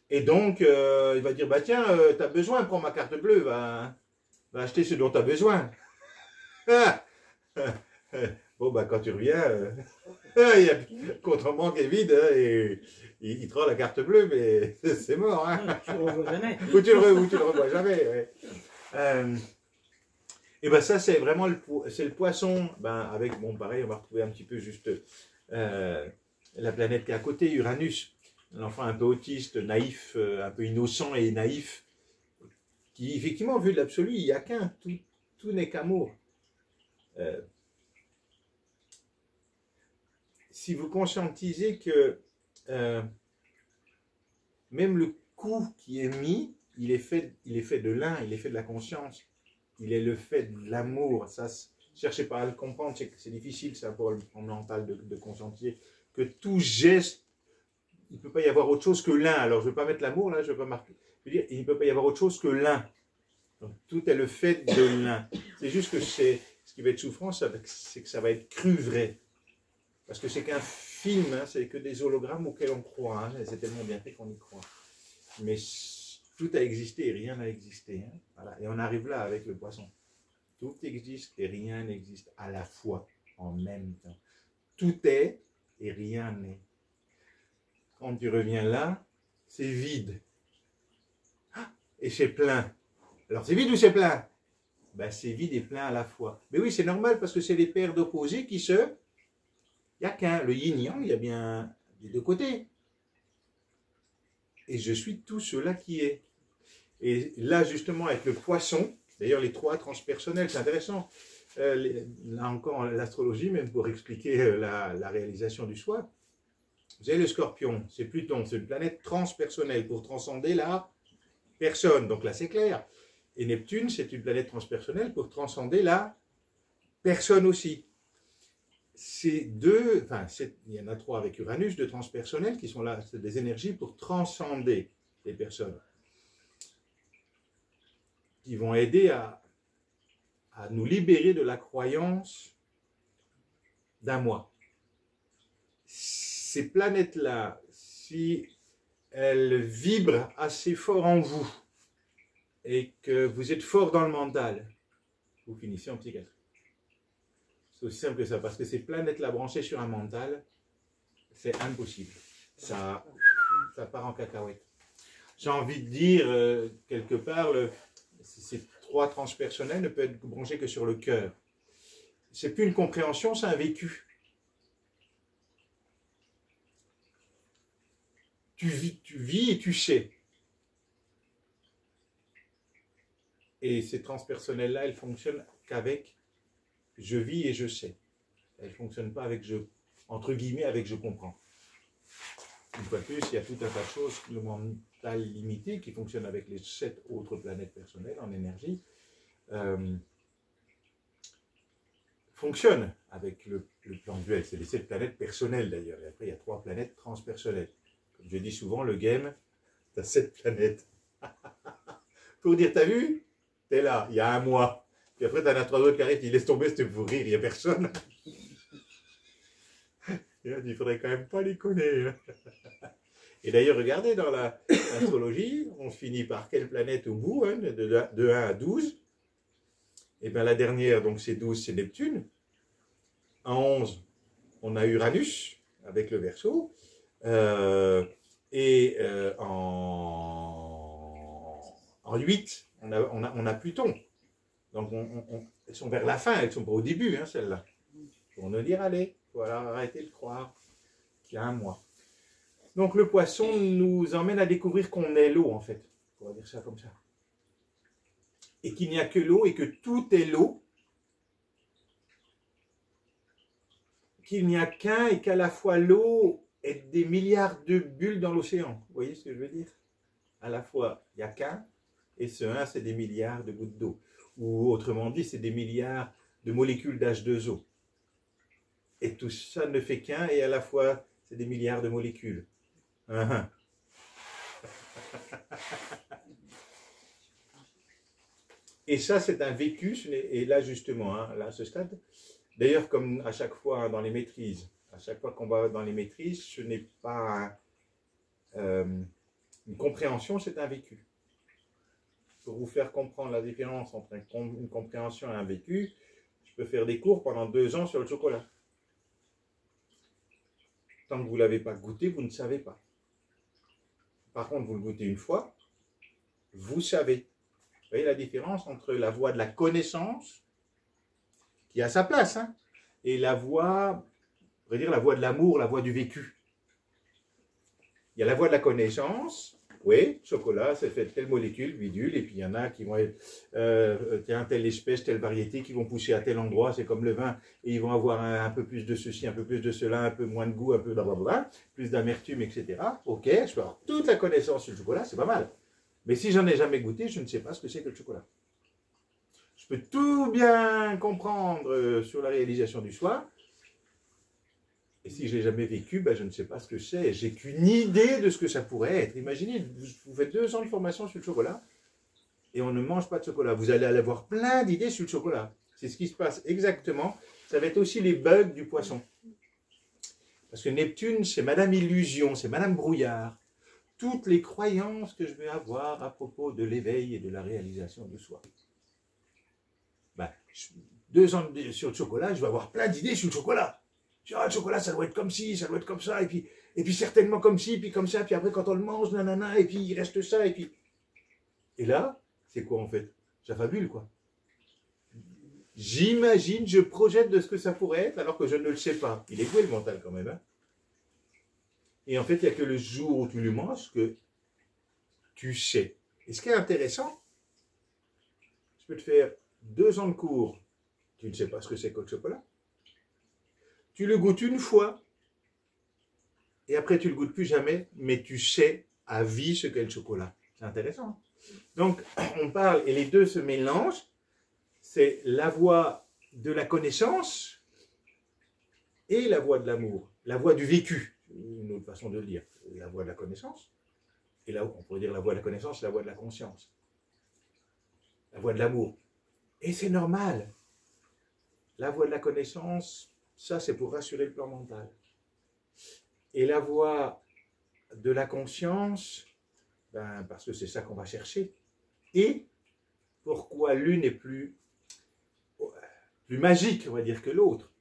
Et donc, il va dire, bah tiens, t'as besoin, prends ma carte bleue, va acheter ce dont t'as besoin. Bon, bah quand tu reviens, il y a le contre-banque est vide, hein, et il te rend la carte bleue, mais c'est mort. Hein. Tu le revois jamais. Ou tu le revois jamais. Ouais. Et ben ça, c'est vraiment le poisson. Ben, avec, bon, pareil, on va retrouver un petit peu juste la planète qui est à côté, Uranus. L'enfant un peu autiste, naïf, un peu innocent et naïf, qui, effectivement, vu de l'absolu, il n'y a qu'un. Tout n'est qu'amour. Si vous conscientisez que même le coup qui est mis, il est fait de l'un, il est fait de la conscience, il est le fait de l'amour. Ça, cherchez pas à le comprendre, c'est difficile, ça pour le mental de conscientiser que tout geste, il ne peut pas y avoir autre chose que l'un. Alors je ne veux pas mettre l'amour là, je ne veux pas marquer. Je veux dire, il ne peut pas y avoir autre chose que l'un. Donc tout est le fait de l'un. C'est juste que ce qui va être souffrant, c'est que ça va être cru vrai. Parce que c'est qu'un film, hein, c'est que des hologrammes auxquels on croit. Hein, c'est tellement bien fait qu'on y croit. Mais tout a existé et rien n'a existé. Hein, voilà. Et on arrive là avec le poisson. Tout existe et rien n'existe à la fois, en même temps. Tout est et rien n'est. Quand tu reviens là, c'est vide. Et c'est plein. Alors c'est vide ou c'est plein? Ben, c'est vide et plein à la fois. Mais oui, c'est normal parce que c'est les paires d'opposés qui se... Il n'y a qu'un. Le yin-yang, il y a bien des deux côtés. Et je suis tout cela qui est. Et là, justement, avec le poisson, d'ailleurs, les trois transpersonnels, c'est intéressant. Là encore, l'astrologie, même pour expliquer la réalisation du soi. Vous avez le scorpion, c'est Pluton, c'est une planète transpersonnelle pour transcender la personne. Donc là, c'est clair. Et Neptune, c'est une planète transpersonnelle pour transcender la personne aussi. Ces deux, enfin, il y en a trois avec Uranus, deux transpersonnels qui sont là, c'est des énergies pour transcender les personnes. Qui vont aider à nous libérer de la croyance d'un moi. Ces planètes-là, si elles vibrent assez fort en vous et que vous êtes fort dans le mental, vous finissez en psychiatrie. C'est aussi simple que ça, parce que ces planètes-là branchées sur un mental, c'est impossible. Ça part en cacahuète. j'ai envie de dire, quelque part, ces trois transpersonnels ne peuvent être branchés que sur le cœur. C'est plus une compréhension, c'est un vécu. Tu vis et tu sais. Et ces transpersonnels-là, elles fonctionnent qu'avec je vis et je sais. Elles ne fonctionnent pas avec je, entre guillemets, avec je comprends. Une fois de plus, il y a tout un tas de choses, le mental limité, qui fonctionne avec les 7 autres planètes personnelles en énergie, fonctionne avec le plan duel. C'est les 7 planètes personnelles d'ailleurs. Et après, il y a 3 planètes transpersonnelles. Comme je dis souvent, le game, tu as 7 planètes. Pour dire, t'as vu? T'es là, il y a un mois. Puis après, t'en as 3 autres qui arrivent, ils laissent tomber, c'était pour rire, il n'y a personne. Et là, il faudrait quand même pas les connaître. Et d'ailleurs, regardez, dans l'astrologie, on finit par quelle planète au bout, hein, de 1 à 12. Et bien la dernière, donc c'est 12, c'est Neptune. En 11, on a Uranus, avec le Verseau. En 8, on a Pluton. Donc elles sont vers la fin, elles ne sont pas au début, hein, celles-là. Pour nous dire, allez, voilà, arrêtez de croire qu'il y a un mois. Donc le poisson nous emmène à découvrir qu'on est l'eau, en fait. On va dire ça comme ça. Et qu'il n'y a que l'eau et que tout est l'eau. Qu'il n'y a qu'un et qu'à la fois l'eau est des milliards de bulles dans l'océan. Vous voyez ce que je veux dire? À la fois, il n'y a qu'un, et ce un, c'est des milliards de gouttes d'eau. Ou autrement dit, c'est des milliards de molécules d'H2O. Et tout ça ne fait qu'un, et à la fois, c'est des milliards de molécules. Et ça, c'est un vécu, et là justement, hein, là, à ce stade, d'ailleurs, comme à chaque fois hein, dans les maîtrises, à chaque fois qu'on va dans les maîtrises, ce n'est pas une compréhension, c'est un vécu. Pour vous faire comprendre la différence entre une compréhension et un vécu, je peux faire des cours pendant 2 ans sur le chocolat. Tant que vous ne l'avez pas goûté, vous ne savez pas. Par contre, vous le goûtez une fois, vous savez. Vous voyez la différence entre la voie de la connaissance, qui a sa place, hein, et la voie, on pourrait dire la voie de l'amour, la voie du vécu. Il y a la voie de la connaissance, oui, chocolat, c'est fait de telle molécule, bidule, et puis il y en a qui vont être, telle espèce, telle variété, qui vont pousser à tel endroit, c'est comme le vin, et ils vont avoir un peu plus de ceci, un peu plus de cela, un peu moins de goût, un peu blablabla, plus d'amertume, etc. Ok, je peux avoir toute la connaissance sur le chocolat, c'est pas mal. Mais si j'en ai jamais goûté, je ne sais pas ce que c'est que le chocolat. Je peux tout bien comprendre sur la réalisation du soi, et si je ne l'ai jamais vécu, ben je ne sais pas ce que c'est. J'ai qu'une idée de ce que ça pourrait être. Imaginez, vous faites 2 ans de formation sur le chocolat, et on ne mange pas de chocolat. Vous allez avoir plein d'idées sur le chocolat. C'est ce qui se passe exactement. Ça va être aussi les bugs du poisson. Parce que Neptune, c'est Madame Illusion, c'est Madame Brouillard. Toutes les croyances que je vais avoir à propos de l'éveil et de la réalisation de soi. Ben, 2 ans sur le chocolat, je vais avoir plein d'idées sur le chocolat. Je dis, ah, le chocolat, ça doit être comme ci, ça doit être comme ça, et puis certainement comme ci, puis comme ça, puis après quand on le mange, nanana, et puis il reste ça, et puis... Et là, c'est quoi en fait? J'affabule, quoi. J'imagine, je projette de ce que ça pourrait être, alors que je ne le sais pas. Il est doué le mental quand même, hein. Et en fait, il n'y a que le jour où tu le manges que tu sais. Et ce qui est intéressant, je peux te faire 2 ans de cours, tu ne sais pas ce que c'est que le chocolat. Tu le goûtes une fois, et après tu ne le goûtes plus jamais, mais tu sais à vie ce qu'est le chocolat. C'est intéressant. Donc, on parle, et les deux se mélangent, c'est la voie de la connaissance et la voie de l'amour, la voie du vécu, une autre façon de le dire, la voie de la connaissance, et là, on pourrait dire la voie de la connaissance, la voie de la conscience, la voie de l'amour. Et c'est normal. La voie de la connaissance, ça c'est pour rassurer le plan mental. Et la voie de la conscience, ben, parce que c'est ça qu'on va chercher. Et pourquoi l'une est plus magique, on va dire, que l'autre?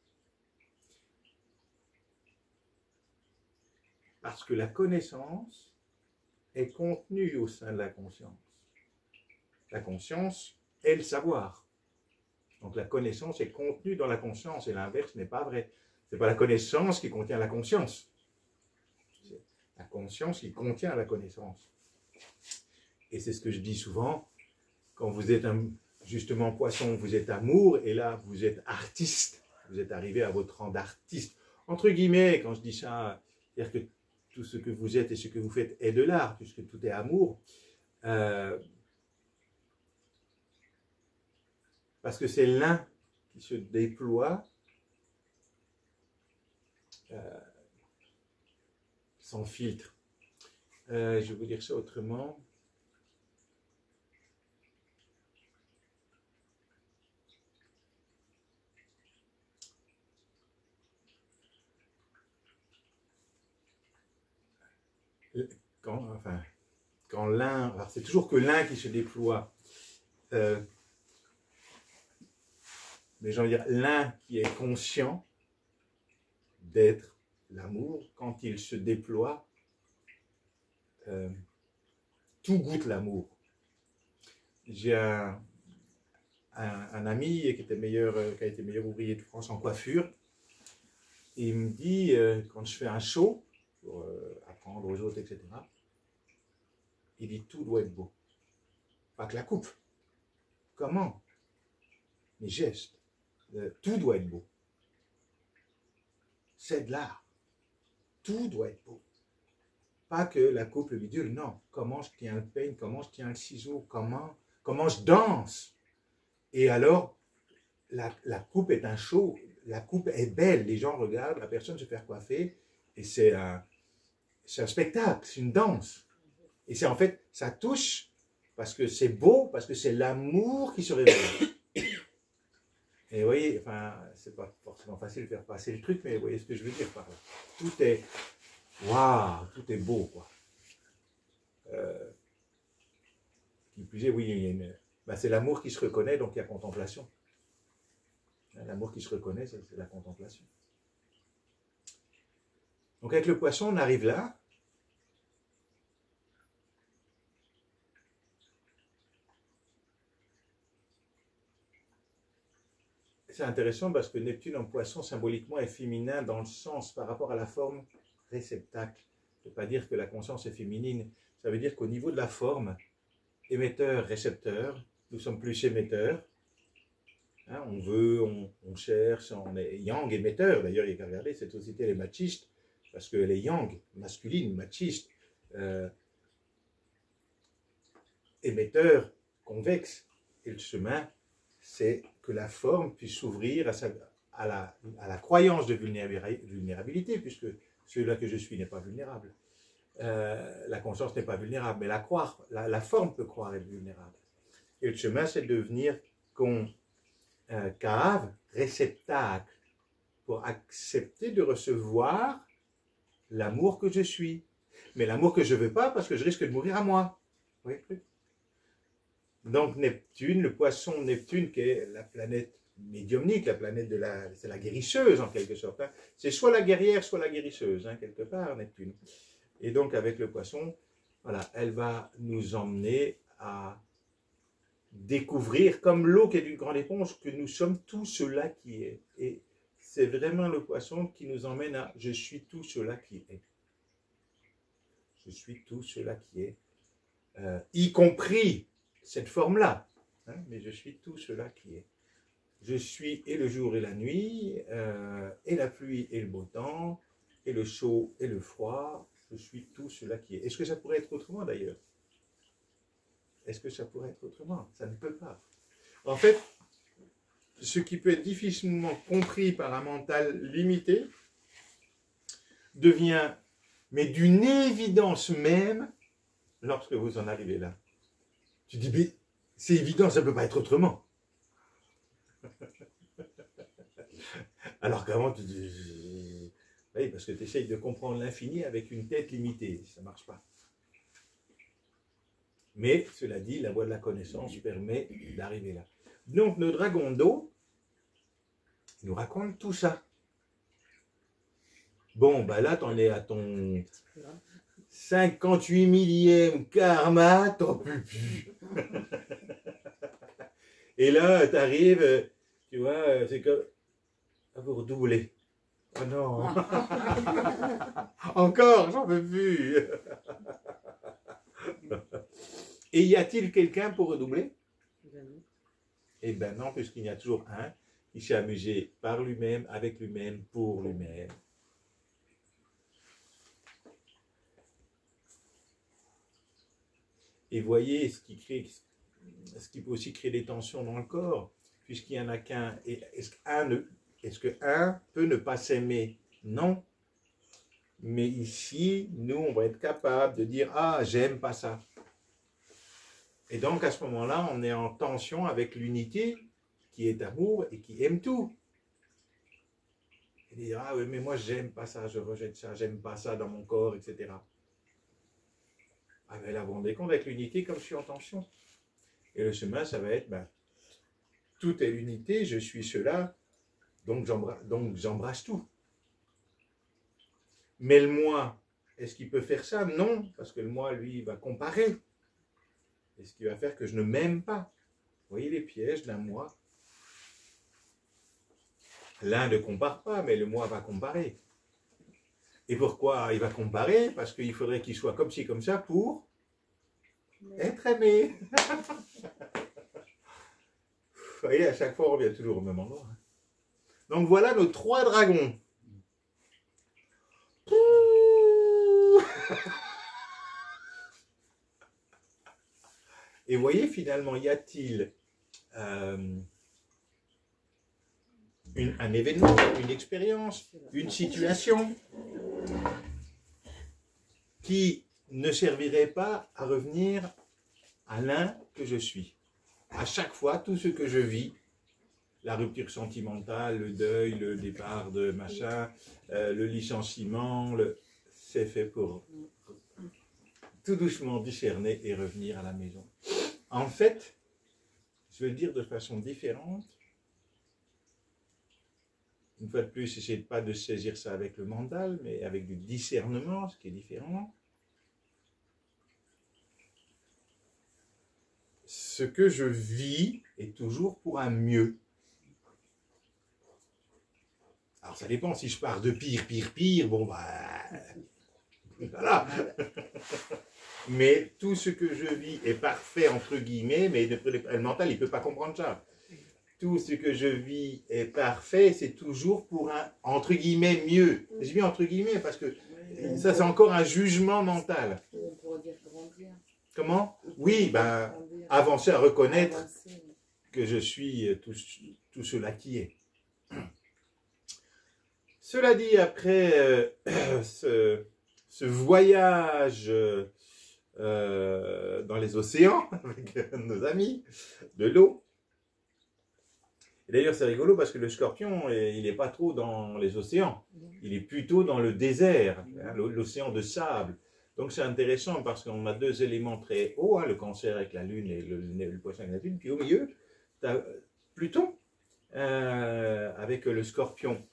Parce que la connaissance est contenu au sein de la conscience. La conscience est le savoir. Donc la connaissance est contenue dans la conscience et l'inverse n'est pas vrai. Ce n'est pas la connaissance qui contient la conscience. C'est la conscience qui contient la connaissance. Et c'est ce que je dis souvent, quand vous êtes justement poisson, vous êtes amour, et là vous êtes artiste, vous êtes arrivé à votre rang d'artiste. Entre guillemets, quand je dis ça, c'est-à-dire que tout ce que vous êtes et ce que vous faites est de l'art, puisque tout est amour. Parce que c'est l'un qui se déploie sans filtre. Je vais vous dire ça autrement. Quand l'un, c'est toujours que l'un qui se déploie, mais j'ai envie de dire l'un qui est conscient d'être l'amour, quand il se déploie, tout goûte l'amour. J'ai un ami qui a été meilleur ouvrier de France en coiffure, et il me dit, quand je fais un show, pour apprendre aux autres, etc., il dit tout doit être beau. Pas que la coupe. Comment? Mes gestes. Tout doit être beau. C'est de l'art. Tout doit être beau. Pas que la coupe, le bidule, non. Comment je tiens le peigne, comment je tiens le ciseau, comment je danse. Et alors, la coupe est un show, la coupe est belle, les gens regardent, la personne se fait coiffer, et c'est un spectacle, c'est une danse. Et c'est en fait, ça touche, parce que c'est beau, parce que c'est l'amour qui se révèle. Et vous voyez, enfin, c'est pas forcément facile de faire passer le truc, mais vous voyez ce que je veux dire par là. Tout est, waouh, tout est beau, quoi. Qui plus est, oui, il y a c'est l'amour qui se reconnaît, donc il y a contemplation. L'amour qui se reconnaît, c'est la contemplation. Donc avec le poisson, on arrive là. C'est intéressant parce que Neptune en poisson, symboliquement, est féminin dans le sens par rapport à la forme réceptacle. Ça ne veut pas dire que la conscience est féminine. Ça veut dire qu'au niveau de la forme, émetteur, récepteur, nous sommes plus émetteurs. Hein, on veut, on cherche, on est yang, émetteur. D'ailleurs, il y a qu'à regarder, cette société, elle est machiste, parce qu'elle est yang, masculine, machiste. Émetteur, convexe. Et le chemin, c'est que la forme puisse s'ouvrir à la croyance de vulnérabilité, puisque celui-là que je suis n'est pas vulnérable. La conscience n'est pas vulnérable, mais la forme peut croire être vulnérable. Et le chemin, c'est de devenir cave, réceptacle, pour accepter de recevoir l'amour que je suis. Mais l'amour que je ne veux pas, parce que je risque de mourir à moi. Vous voyez le truc? Donc Neptune, le poisson Neptune, qui est la planète médiumnique, la planète c'est la guérisseuse en quelque sorte. Hein. C'est soit la guerrière, soit la guérisseuse, hein, quelque part, Neptune. Et donc avec le poisson, voilà, elle va nous emmener à découvrir, comme l'eau qui est d'une grande éponge, que nous sommes tout cela qui est. Et c'est vraiment le poisson qui nous emmène à « je suis tout cela qui est ». Je suis tout cela qui est, y compris cette forme-là, hein, mais je suis tout cela qui est. Je suis et le jour et la nuit, et la pluie et le beau temps, et le chaud et le froid, je suis tout cela qui est. Est-ce que ça pourrait être autrement d'ailleurs? Est-ce que ça pourrait être autrement? Ça ne peut pas. En fait, ce qui peut être difficilement compris par un mental limité devient, mais d'une évidence même, lorsque vous en arrivez là. Tu dis, mais c'est évident, ça ne peut pas être autrement. Alors qu'avant, tu dis, oui, parce que tu essayes de comprendre l'infini avec une tête limitée, ça ne marche pas. Mais, cela dit, la voie de la connaissance permet d'arriver là. Donc, nos dragons d'eau nous racontent tout ça. Bon, ben là, tu en es à ton... 58 millième karma, t'en peux plus. Et là, t'arrives, tu vois, c'est comme, à vous redoubler. Oh non. Encore, j'en peux plus. Et y a-t-il quelqu'un pour redoubler? Eh bien non, puisqu'il y a toujours un qui s'est amusé par lui-même, avec lui-même, pour lui-même. Et voyez ce qui peut aussi créer des tensions dans le corps, puisqu'il n'y en a qu'un. Est-ce qu'un peut ne pas s'aimer? Non. Mais ici, nous, on va être capable de dire, ah, j'aime pas ça. Et donc, à ce moment-là, on est en tension avec l'unité qui est amour et qui aime tout. Et dire, ah oui, mais moi, j'aime pas ça, je rejette ça, j'aime pas ça dans mon corps, etc. Ah ben là, vous vous rendez compte avec l'unité comme je suis en tension. Et le chemin, ça va être, ben, tout est l'unité, je suis cela, donc j'embrasse tout. Mais le moi, est-ce qu'il peut faire ça? Non, parce que le moi, lui, il va comparer. Et ce qui va faire que je ne m'aime pas. Vous voyez les pièges d'un moi? L'un ne compare pas, mais le moi va comparer. Et pourquoi il va comparer? Parce qu'il faudrait qu'il soit comme ci, comme ça pour être aimé. Vous voyez, à chaque fois, on revient toujours au même endroit. Donc voilà nos 3 dragons. Et voyez, finalement, y a-t-il un événement, une expérience, une situation qui ne servirait pas à revenir à l'un que je suis? À chaque fois, tout ce que je vis, la rupture sentimentale, le deuil, le départ de machin, le licenciement, c'est fait pour tout doucement discerner et revenir à la maison. En fait, je vais le dire de façon différente. Une fois de plus, essayez pas de saisir ça avec le mental, mais avec du discernement, ce qui est différent. Ce que je vis est toujours pour un mieux. Alors ça dépend, si je pars de pire, bon bah... Voilà. Mais tout ce que je vis est parfait, entre guillemets, mais le mental, il ne peut pas comprendre ça. Tout ce que je vis est parfait, c'est toujours pour un, entre guillemets, mieux. J'ai mis entre guillemets, parce que ça, c'est encore un jugement mental. On pourrait dire grandir. Comment? Oui, ben, avancer à reconnaître que je suis tout cela qui est. Cela dit, après ce voyage dans les océans avec nos amis de l'eau. D'ailleurs, c'est rigolo parce que le scorpion, il n'est pas trop dans les océans. Il est plutôt dans le désert, hein, l'océan de sable. Donc c'est intéressant parce qu'on a 2 éléments très hauts, hein, le cancer avec la lune et le poisson avec la lune. Puis au milieu, tu as Pluton avec le scorpion.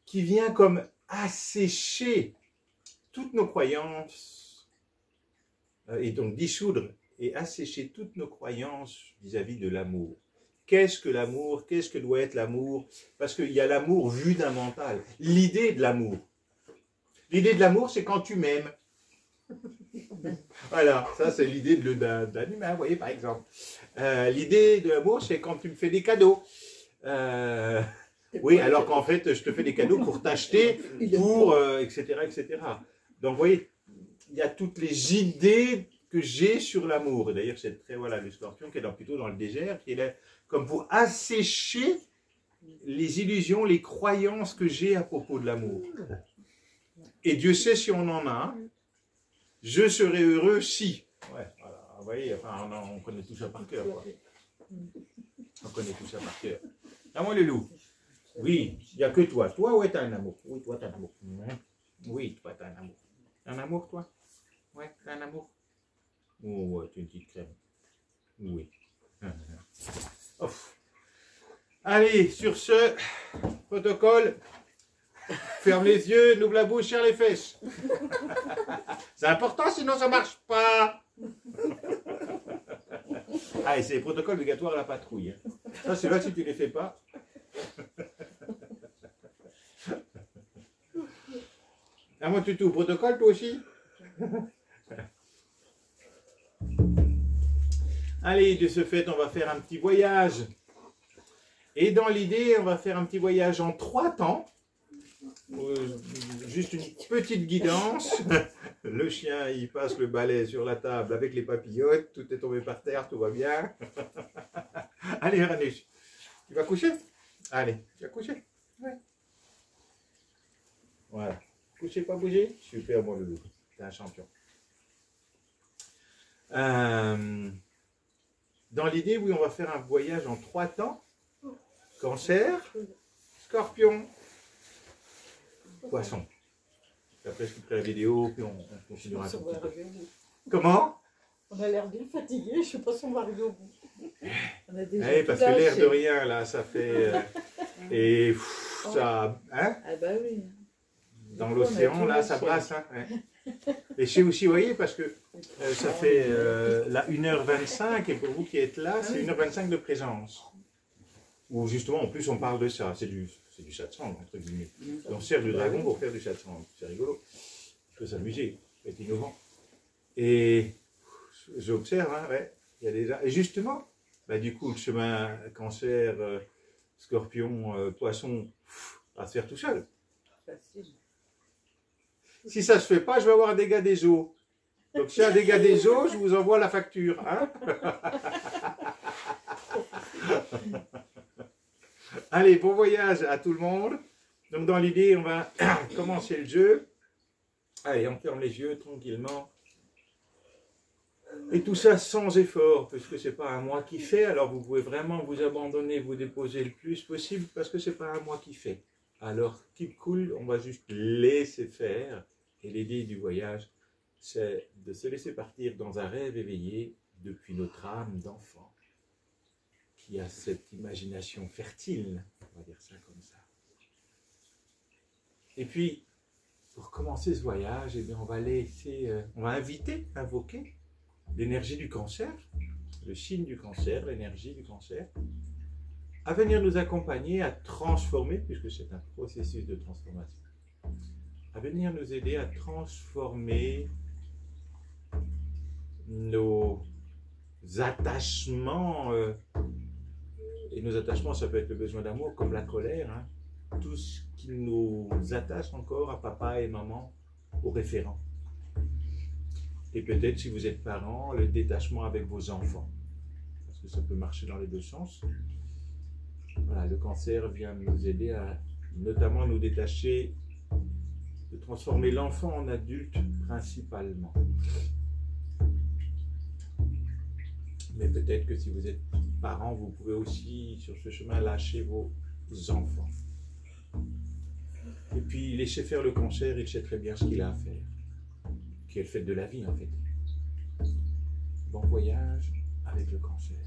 Qui vient comme assécher toutes nos croyances et donc dissoudre et assécher toutes nos croyances vis-à-vis de l'amour. Qu'est-ce que l'amour? Qu'est-ce que doit être l'amour? Parce qu'il y a l'amour vu d'un mental. L'idée de l'amour. L'idée de l'amour, c'est quand tu m'aimes. Voilà, ça c'est l'idée d'un humain, vous voyez, par exemple. L'idée de l'amour, c'est quand tu me fais des cadeaux. Oui, alors qu'en fait, je te fais des cadeaux pour t'acheter, pour, etc., etc. Donc, vous voyez, il y a toutes les idées que j'ai sur l'amour. Et d'ailleurs, c'est très, voilà, le scorpion qui est plutôt dans le désert, qui est là comme pour assécher les illusions, les croyances que j'ai à propos de l'amour. Et Dieu sait si on en a un. Je serai heureux si. Ouais, voilà, vous voyez, enfin, on connaît tout ça par cœur, quoi. On connaît tout ça par cœur. Ah, moi, le loup. Oui, il n'y a que toi. Toi, ouais, t'as un amour. Oui, toi, t'as un amour. Oui, toi, t'as un amour. T'as un amour, toi? Ouais, t'as un amour? Oh, ouais, tu es une petite crème. Oui. Ouf. Allez, sur ce protocole, Ferme les yeux, n'ouvre la bouche, serre les fesses. C'est important, sinon ça marche pas. Ah, et c'est les protocoles obligatoires à la patrouille. Hein. Ça, c'est là si tu ne les fais pas. Ah, moi, tu au protocole, toi aussi? Allez, de ce fait, on va faire un petit voyage. Et dans l'idée, on va faire un petit voyage en 3 temps. Juste une petite guidance. Le chien, il passe le balai sur la table avec les papillotes. Tout est tombé par terre, tout va bien. Allez, Ranush, tu vas coucher? Allez, tu vas coucher? Ouais. Voilà. Coucher, pas bouger? Super, mon loulou. T'es un champion. Dans l'idée, oui, on va faire un voyage en 3 temps. Cancer, Scorpion, Poisson. Après, je couperai la vidéo, puis on continuera. Comment? On a l'air bien fatigué, je ne sais pas si on va arriver au bout. On a déjà parce que l'air de rien, là, ça fait... et pff, ça... Hein? Ah bah oui. Dans l'océan, là, ça brasse. Hein, ouais. Et chez aussi, vous voyez, parce que ça fait là 1h25, et pour vous qui êtes là, c'est 1h25 de présence. Où justement, en plus, on parle de ça. C'est du satsang, entre guillemets. On sert du dragon pour faire du satsang. C'est rigolo. Il faut s'amuser, c'est innovant. Et j'observe, hein, ouais, il y a déjà... Et justement, bah, du coup, le chemin cancer, scorpion, poisson, va se faire tout seul. Si ça ne se fait pas, je vais avoir un dégât des eaux. Donc, s'il y a un dégât des eaux, je vous envoie la facture. Hein. Allez, bon voyage à tout le monde. Donc, dans l'idée, on va commencer le jeu. Allez, on ferme les yeux tranquillement. Et tout ça sans effort, parce que ce n'est pas un moi qui fait. Alors, vous pouvez vraiment vous abandonner, vous déposer le plus possible, parce que ce n'est pas un moi qui fait. Alors, keep cool, on va juste laisser faire. Et l'idée du voyage, c'est de se laisser partir dans un rêve éveillé depuis notre âme d'enfant, qui a cette imagination fertile, on va dire ça comme ça. Et puis, pour commencer ce voyage, eh bien, on va invoquer l'énergie du cancer, le signe du cancer, l'énergie du cancer, à venir nous accompagner à transformer, puisque c'est un processus de transformation, à venir nous aider à transformer nos attachements, et nos attachements, ça peut être le besoin d'amour, comme la colère, hein, tout ce qui nous attache encore à papa et maman, aux référents. Et peut-être, si vous êtes parent, le détachement avec vos enfants, parce que ça peut marcher dans les deux sens. Voilà, le cancer vient nous aider à notamment nous détacher, de transformer l'enfant en adulte principalement. Mais peut-être que si vous êtes parent, vous pouvez aussi, sur ce chemin, lâcher vos enfants. Et puis, laisser faire le cancer, il sait très bien ce qu'il a à faire, qui est le fait de la vie, en fait. Bon voyage avec le cancer.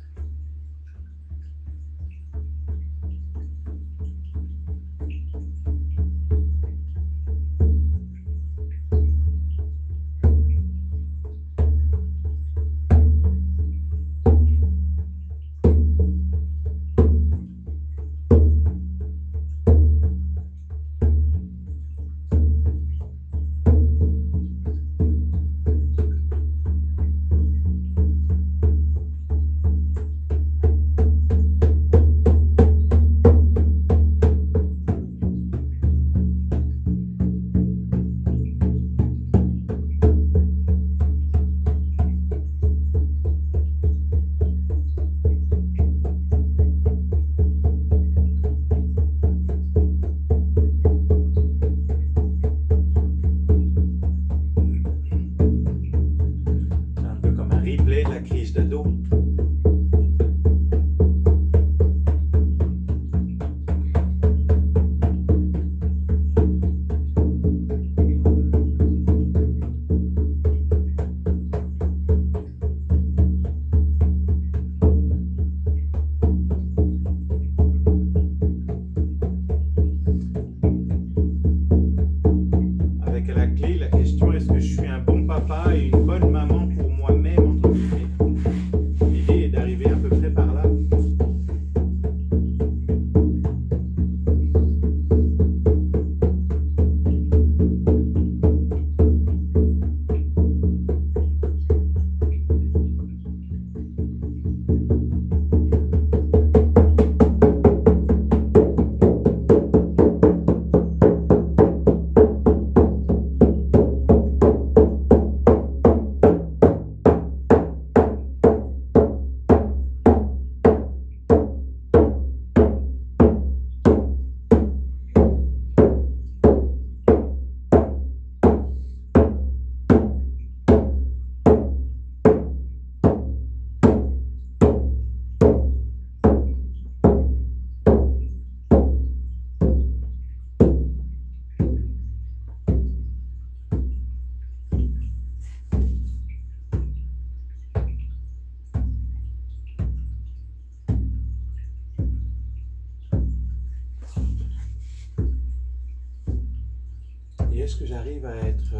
j'arrive à être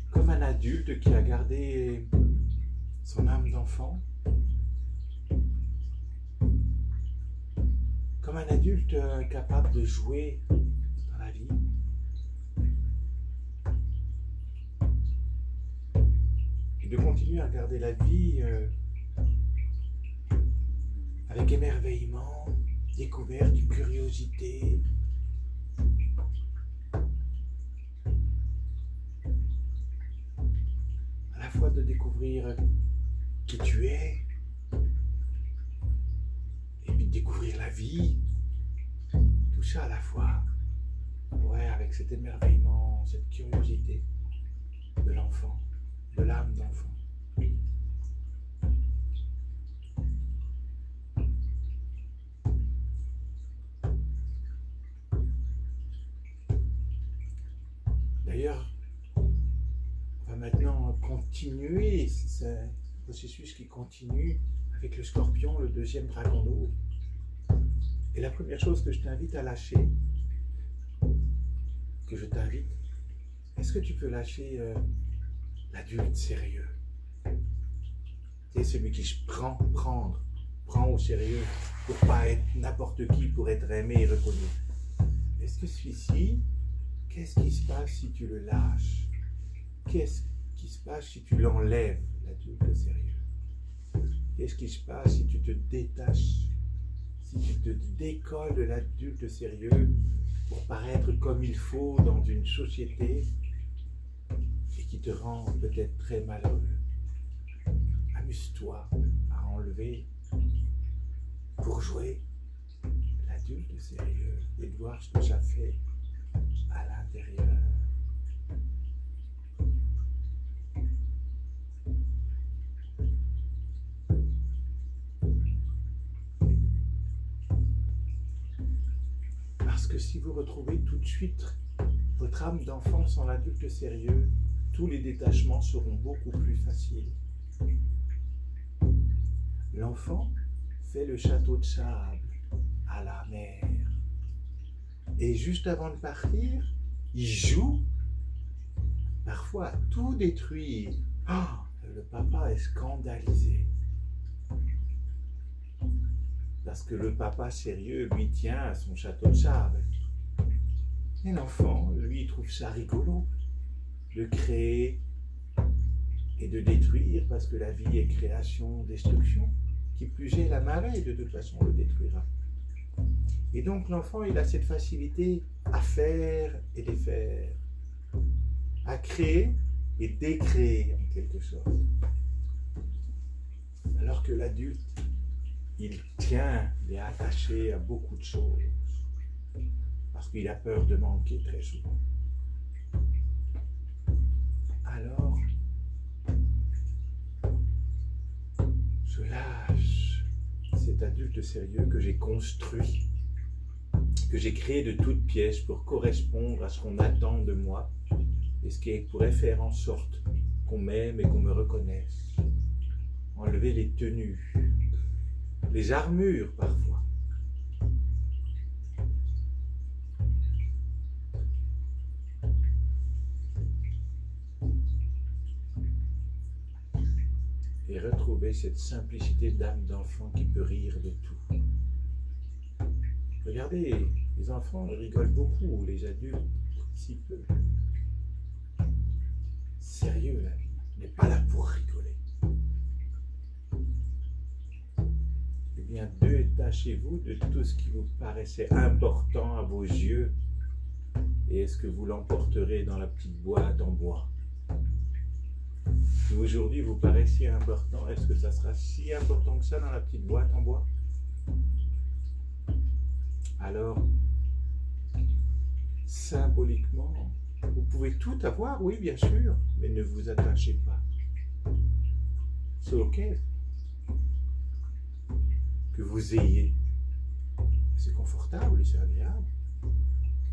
comme un adulte qui a gardé son âme d'enfant, comme un adulte capable de jouer dans la vie. Et de continuer à regarder la vie avec émerveillement, découverte, curiosité. À la fois de découvrir qui tu es, et puis de découvrir la vie, tout ça à la fois. Ouais, avec cet émerveillement, cette curiosité de l'enfant, de l'âme d'enfant. D'ailleurs, on va maintenant continuer, c'est un processus qui continue avec le scorpion, le deuxième dragon d'eau. Et la première chose que je t'invite à lâcher, est-ce que tu peux lâcher l'adulte sérieux? C'est celui qui se prend au sérieux pour pas être n'importe qui, pour être aimé et reconnu. Est-ce que celui-ci, qu'est-ce qui se passe si tu le lâches? Qu'est-ce qui se passe si tu l'enlèves, l'adulte sérieux? Qu'est-ce qui se passe si tu te détaches, si tu te décolles de l'adulte sérieux pour paraître comme il faut dans une société et qui te rend peut-être très malheureux? Amuse-toi à enlever pour jouer l'adulte sérieux et de voir ce que ça fait à l'intérieur. Parce que si vous retrouvez tout de suite votre âme d'enfant sans l'adulte sérieux, tous les détachements seront beaucoup plus faciles. L'enfant fait le château de sable à la mer. Et juste avant de partir, il joue parfois à tout détruire. Oh, le papa est scandalisé. Parce que le papa sérieux, lui, tient à son château de sable. Et l'enfant, lui, il trouve ça rigolo de créer et de détruire, parce que la vie est création, destruction. Qui plus est, la marée, de toute façon, le détruira. Et donc, l'enfant, il a cette facilité à faire et défaire, à créer et décréer, en quelque sorte. Alors que l'adulte, il tient, il est attaché à beaucoup de choses, parce qu'il a peur de manquer très souvent. Alors, je lâche cet adulte sérieux que j'ai construit, que j'ai créé de toutes pièces pour correspondre à ce qu'on attend de moi et ce qui pourrait faire en sorte qu'on m'aime et qu'on me reconnaisse. Enlever les tenues, les armures parfois. Et retrouver cette simplicité d'âme d'enfant qui peut rire de tout. Regardez, les enfants rigolent beaucoup, les adultes si peu. Sérieux, la vie n'est pas là pour rigoler. Eh bien, détachez-vous de tout ce qui vous paraissait important à vos yeux. Et est-ce que vous l'emporterez dans la petite boîte en bois? Si aujourd'hui vous paraissiez important, est-ce que ça sera si important que ça dans la petite boîte en bois? Alors, symboliquement, vous pouvez tout avoir, oui, bien sûr, mais ne vous attachez pas. C'est ok que vous ayez. C'est confortable et c'est agréable,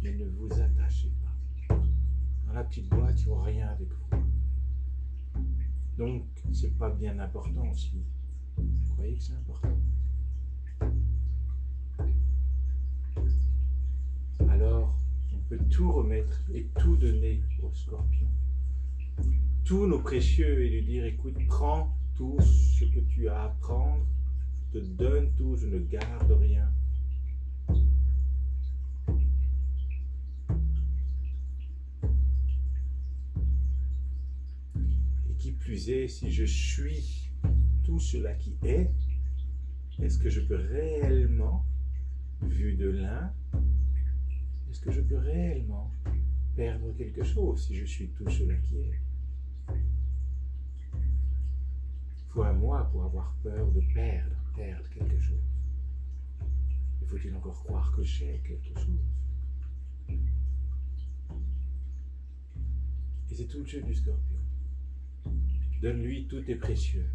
mais ne vous attachez pas. Dans la petite boîte, il n'y aura rien avec vous. Donc, c'est pas bien important aussi. Vous croyez que c'est important? Alors, on peut tout remettre et tout donner au Scorpion. Tous nos précieux et lui dire, écoute, prends tout ce que tu as à prendre, je te donne tout, je ne garde rien. Et qui plus est, si je suis tout cela qui est-ce que je peux réellement, vu de l'un, est-ce que je peux réellement perdre quelque chose si je suis tout cela qui est? Faut à moi pour avoir peur de perdre quelque chose. Et faut-il encore croire que j'ai quelque chose? Et c'est tout le jeu du Scorpion. Donne-lui tous tes précieux.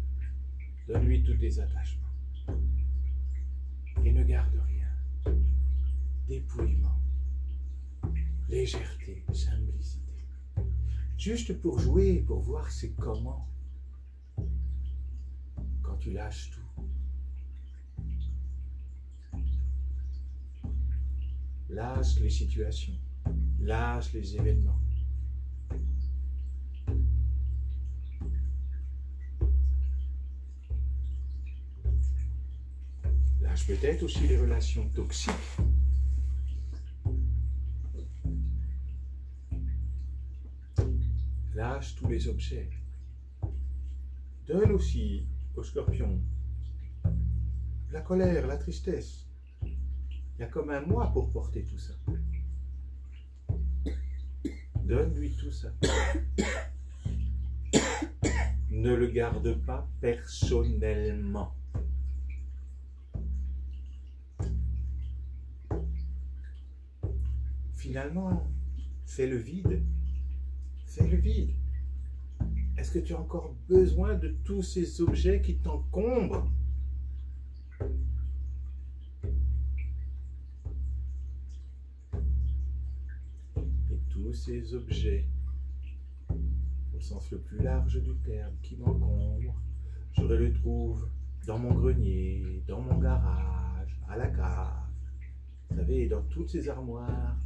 Donne-lui tous tes attachements. Et ne garde rien. Dépouillement. Légèreté, simplicité. Juste pour jouer, pour voir c'est comment. Quand tu lâches tout. Lâche les situations. Lâche les événements. Lâche peut-être aussi les relations toxiques. Lâche tous les objets. Donne aussi au Scorpion la colère, la tristesse. Il y a comme un mois pour porter tout ça. Donne-lui tout ça. Ne le garde pas personnellement. Finalement, fais le vide. Fais le vide. Est-ce que tu as encore besoin de tous ces objets qui t'encombrent? Et tous ces objets, au sens le plus large du terme, qui m'encombrent, je les trouve dans mon grenier, dans mon garage, à la cave. Vous savez, dans toutes ces armoires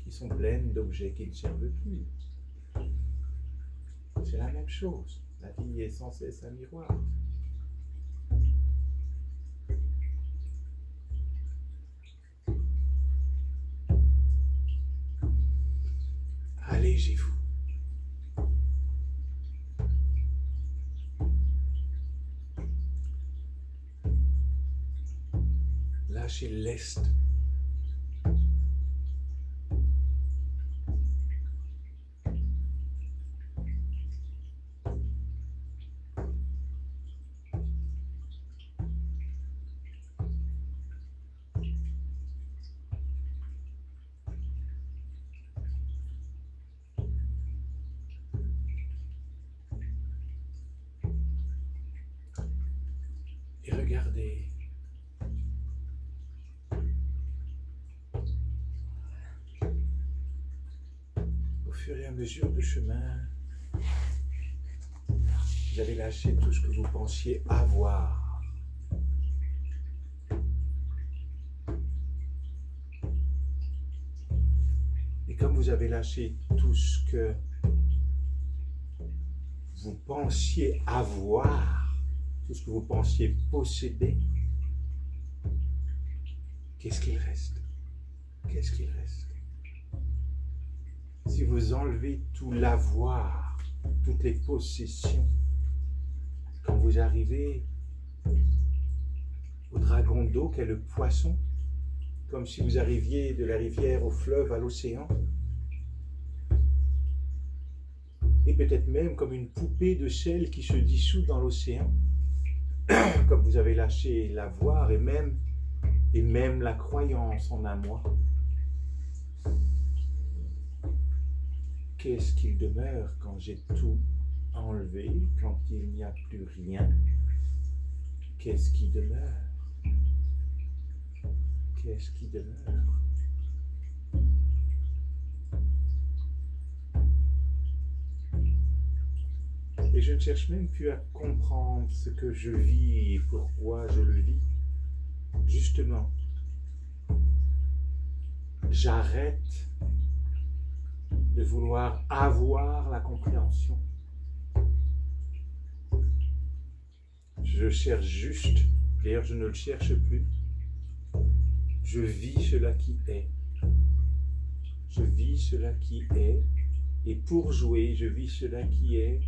qui sont pleines d'objets qui ne servent plus. C'est la même chose. La vie est sans cesse un miroir. Allégez-vous. Lâchez lest. Et regardez. Au fur et à mesure du chemin, vous avez lâché tout ce que vous pensiez avoir. Et comme vous avez lâché tout ce que vous pensiez avoir, tout ce que vous pensiez posséder, qu'est-ce qu'il reste? Qu'est-ce qu'il reste? Si vous enlevez tout l'avoir, toutes les possessions, quand vous arrivez au dragon d'eau qu'est le poisson, comme si vous arriviez de la rivière au fleuve à l'océan, et peut-être même comme une poupée de sel qui se dissout dans l'océan, comme vous avez lâché l'avoir et même la croyance en un moi, qu'est-ce qu'il demeure quand j'ai tout enlevé, quand il n'y a plus rien? Qu'est-ce qui demeure? Qu'est-ce qui demeure? Et je ne cherche même plus à comprendre ce que je vis et pourquoi je le vis. Justement, j'arrête de vouloir avoir la compréhension. Je cherche juste, d'ailleurs je ne le cherche plus, je vis cela qui est. Je vis cela qui est, et pour jouer, je vis cela qui est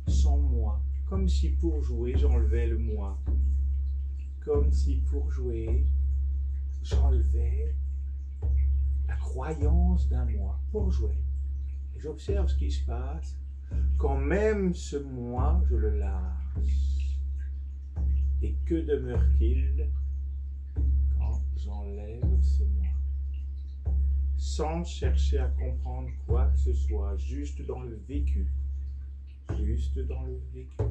sans moi. Comme si pour jouer, j'enlevais le moi. Comme si pour jouer, j'enlevais la croyance d'un moi. Pour jouer. Et j'observe ce qui se passe quand même ce moi, je le lâche. Et que demeure-t-il quand j'enlève ce moi? Sans chercher à comprendre quoi que ce soit, juste dans le vécu. Juste dans le vécu.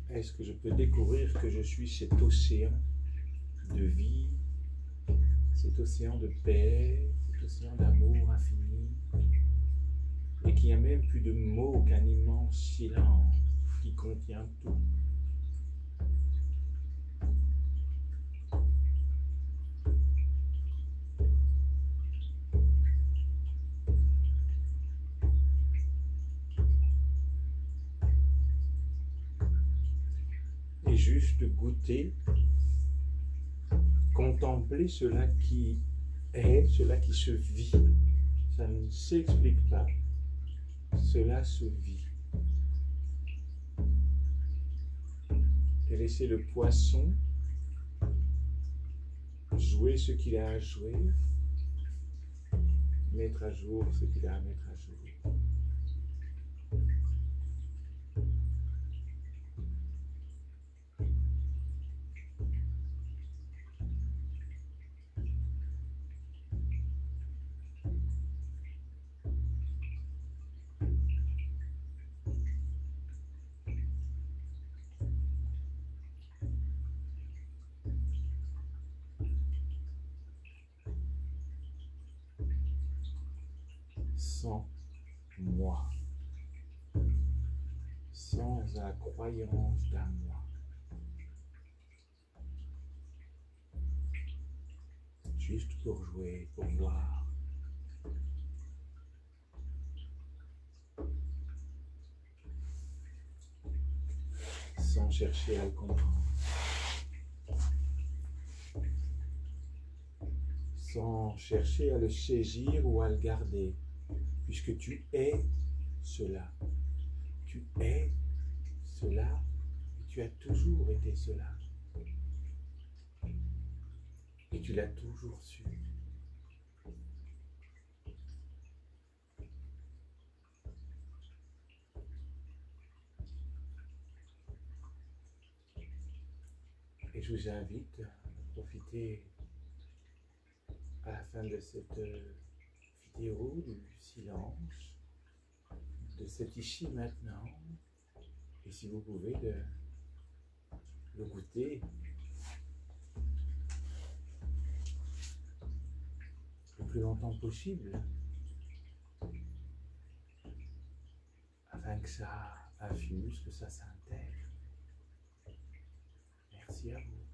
Est-ce que je peux découvrir que je suis cet océan de vie, cet océan de paix, cet océan d'amour infini, et qu'il n'y a même plus de mots qu'un immense silence qui contient tout. Et juste goûter, contempler cela qui est, cela qui se vit. Ça ne s'explique pas, cela se vit. Et laisser le poisson jouer ce qu'il a à jouer, mettre à jour ce qu'il a à mettre à jour. Sans moi, sans la croyance d'un moi. Juste pour jouer, pour voir. Sans chercher à le comprendre. Sans chercher à le saisir ou à le garder. Puisque tu es cela. Tu es cela et tu as toujours été cela. Et tu l'as toujours su. Et je vous invite à profiter à la fin de cette vidéo du silence, de cet ici maintenant, et si vous pouvez de le goûter le plus longtemps possible, afin que ça infuse, que ça s'intègre. Merci à vous.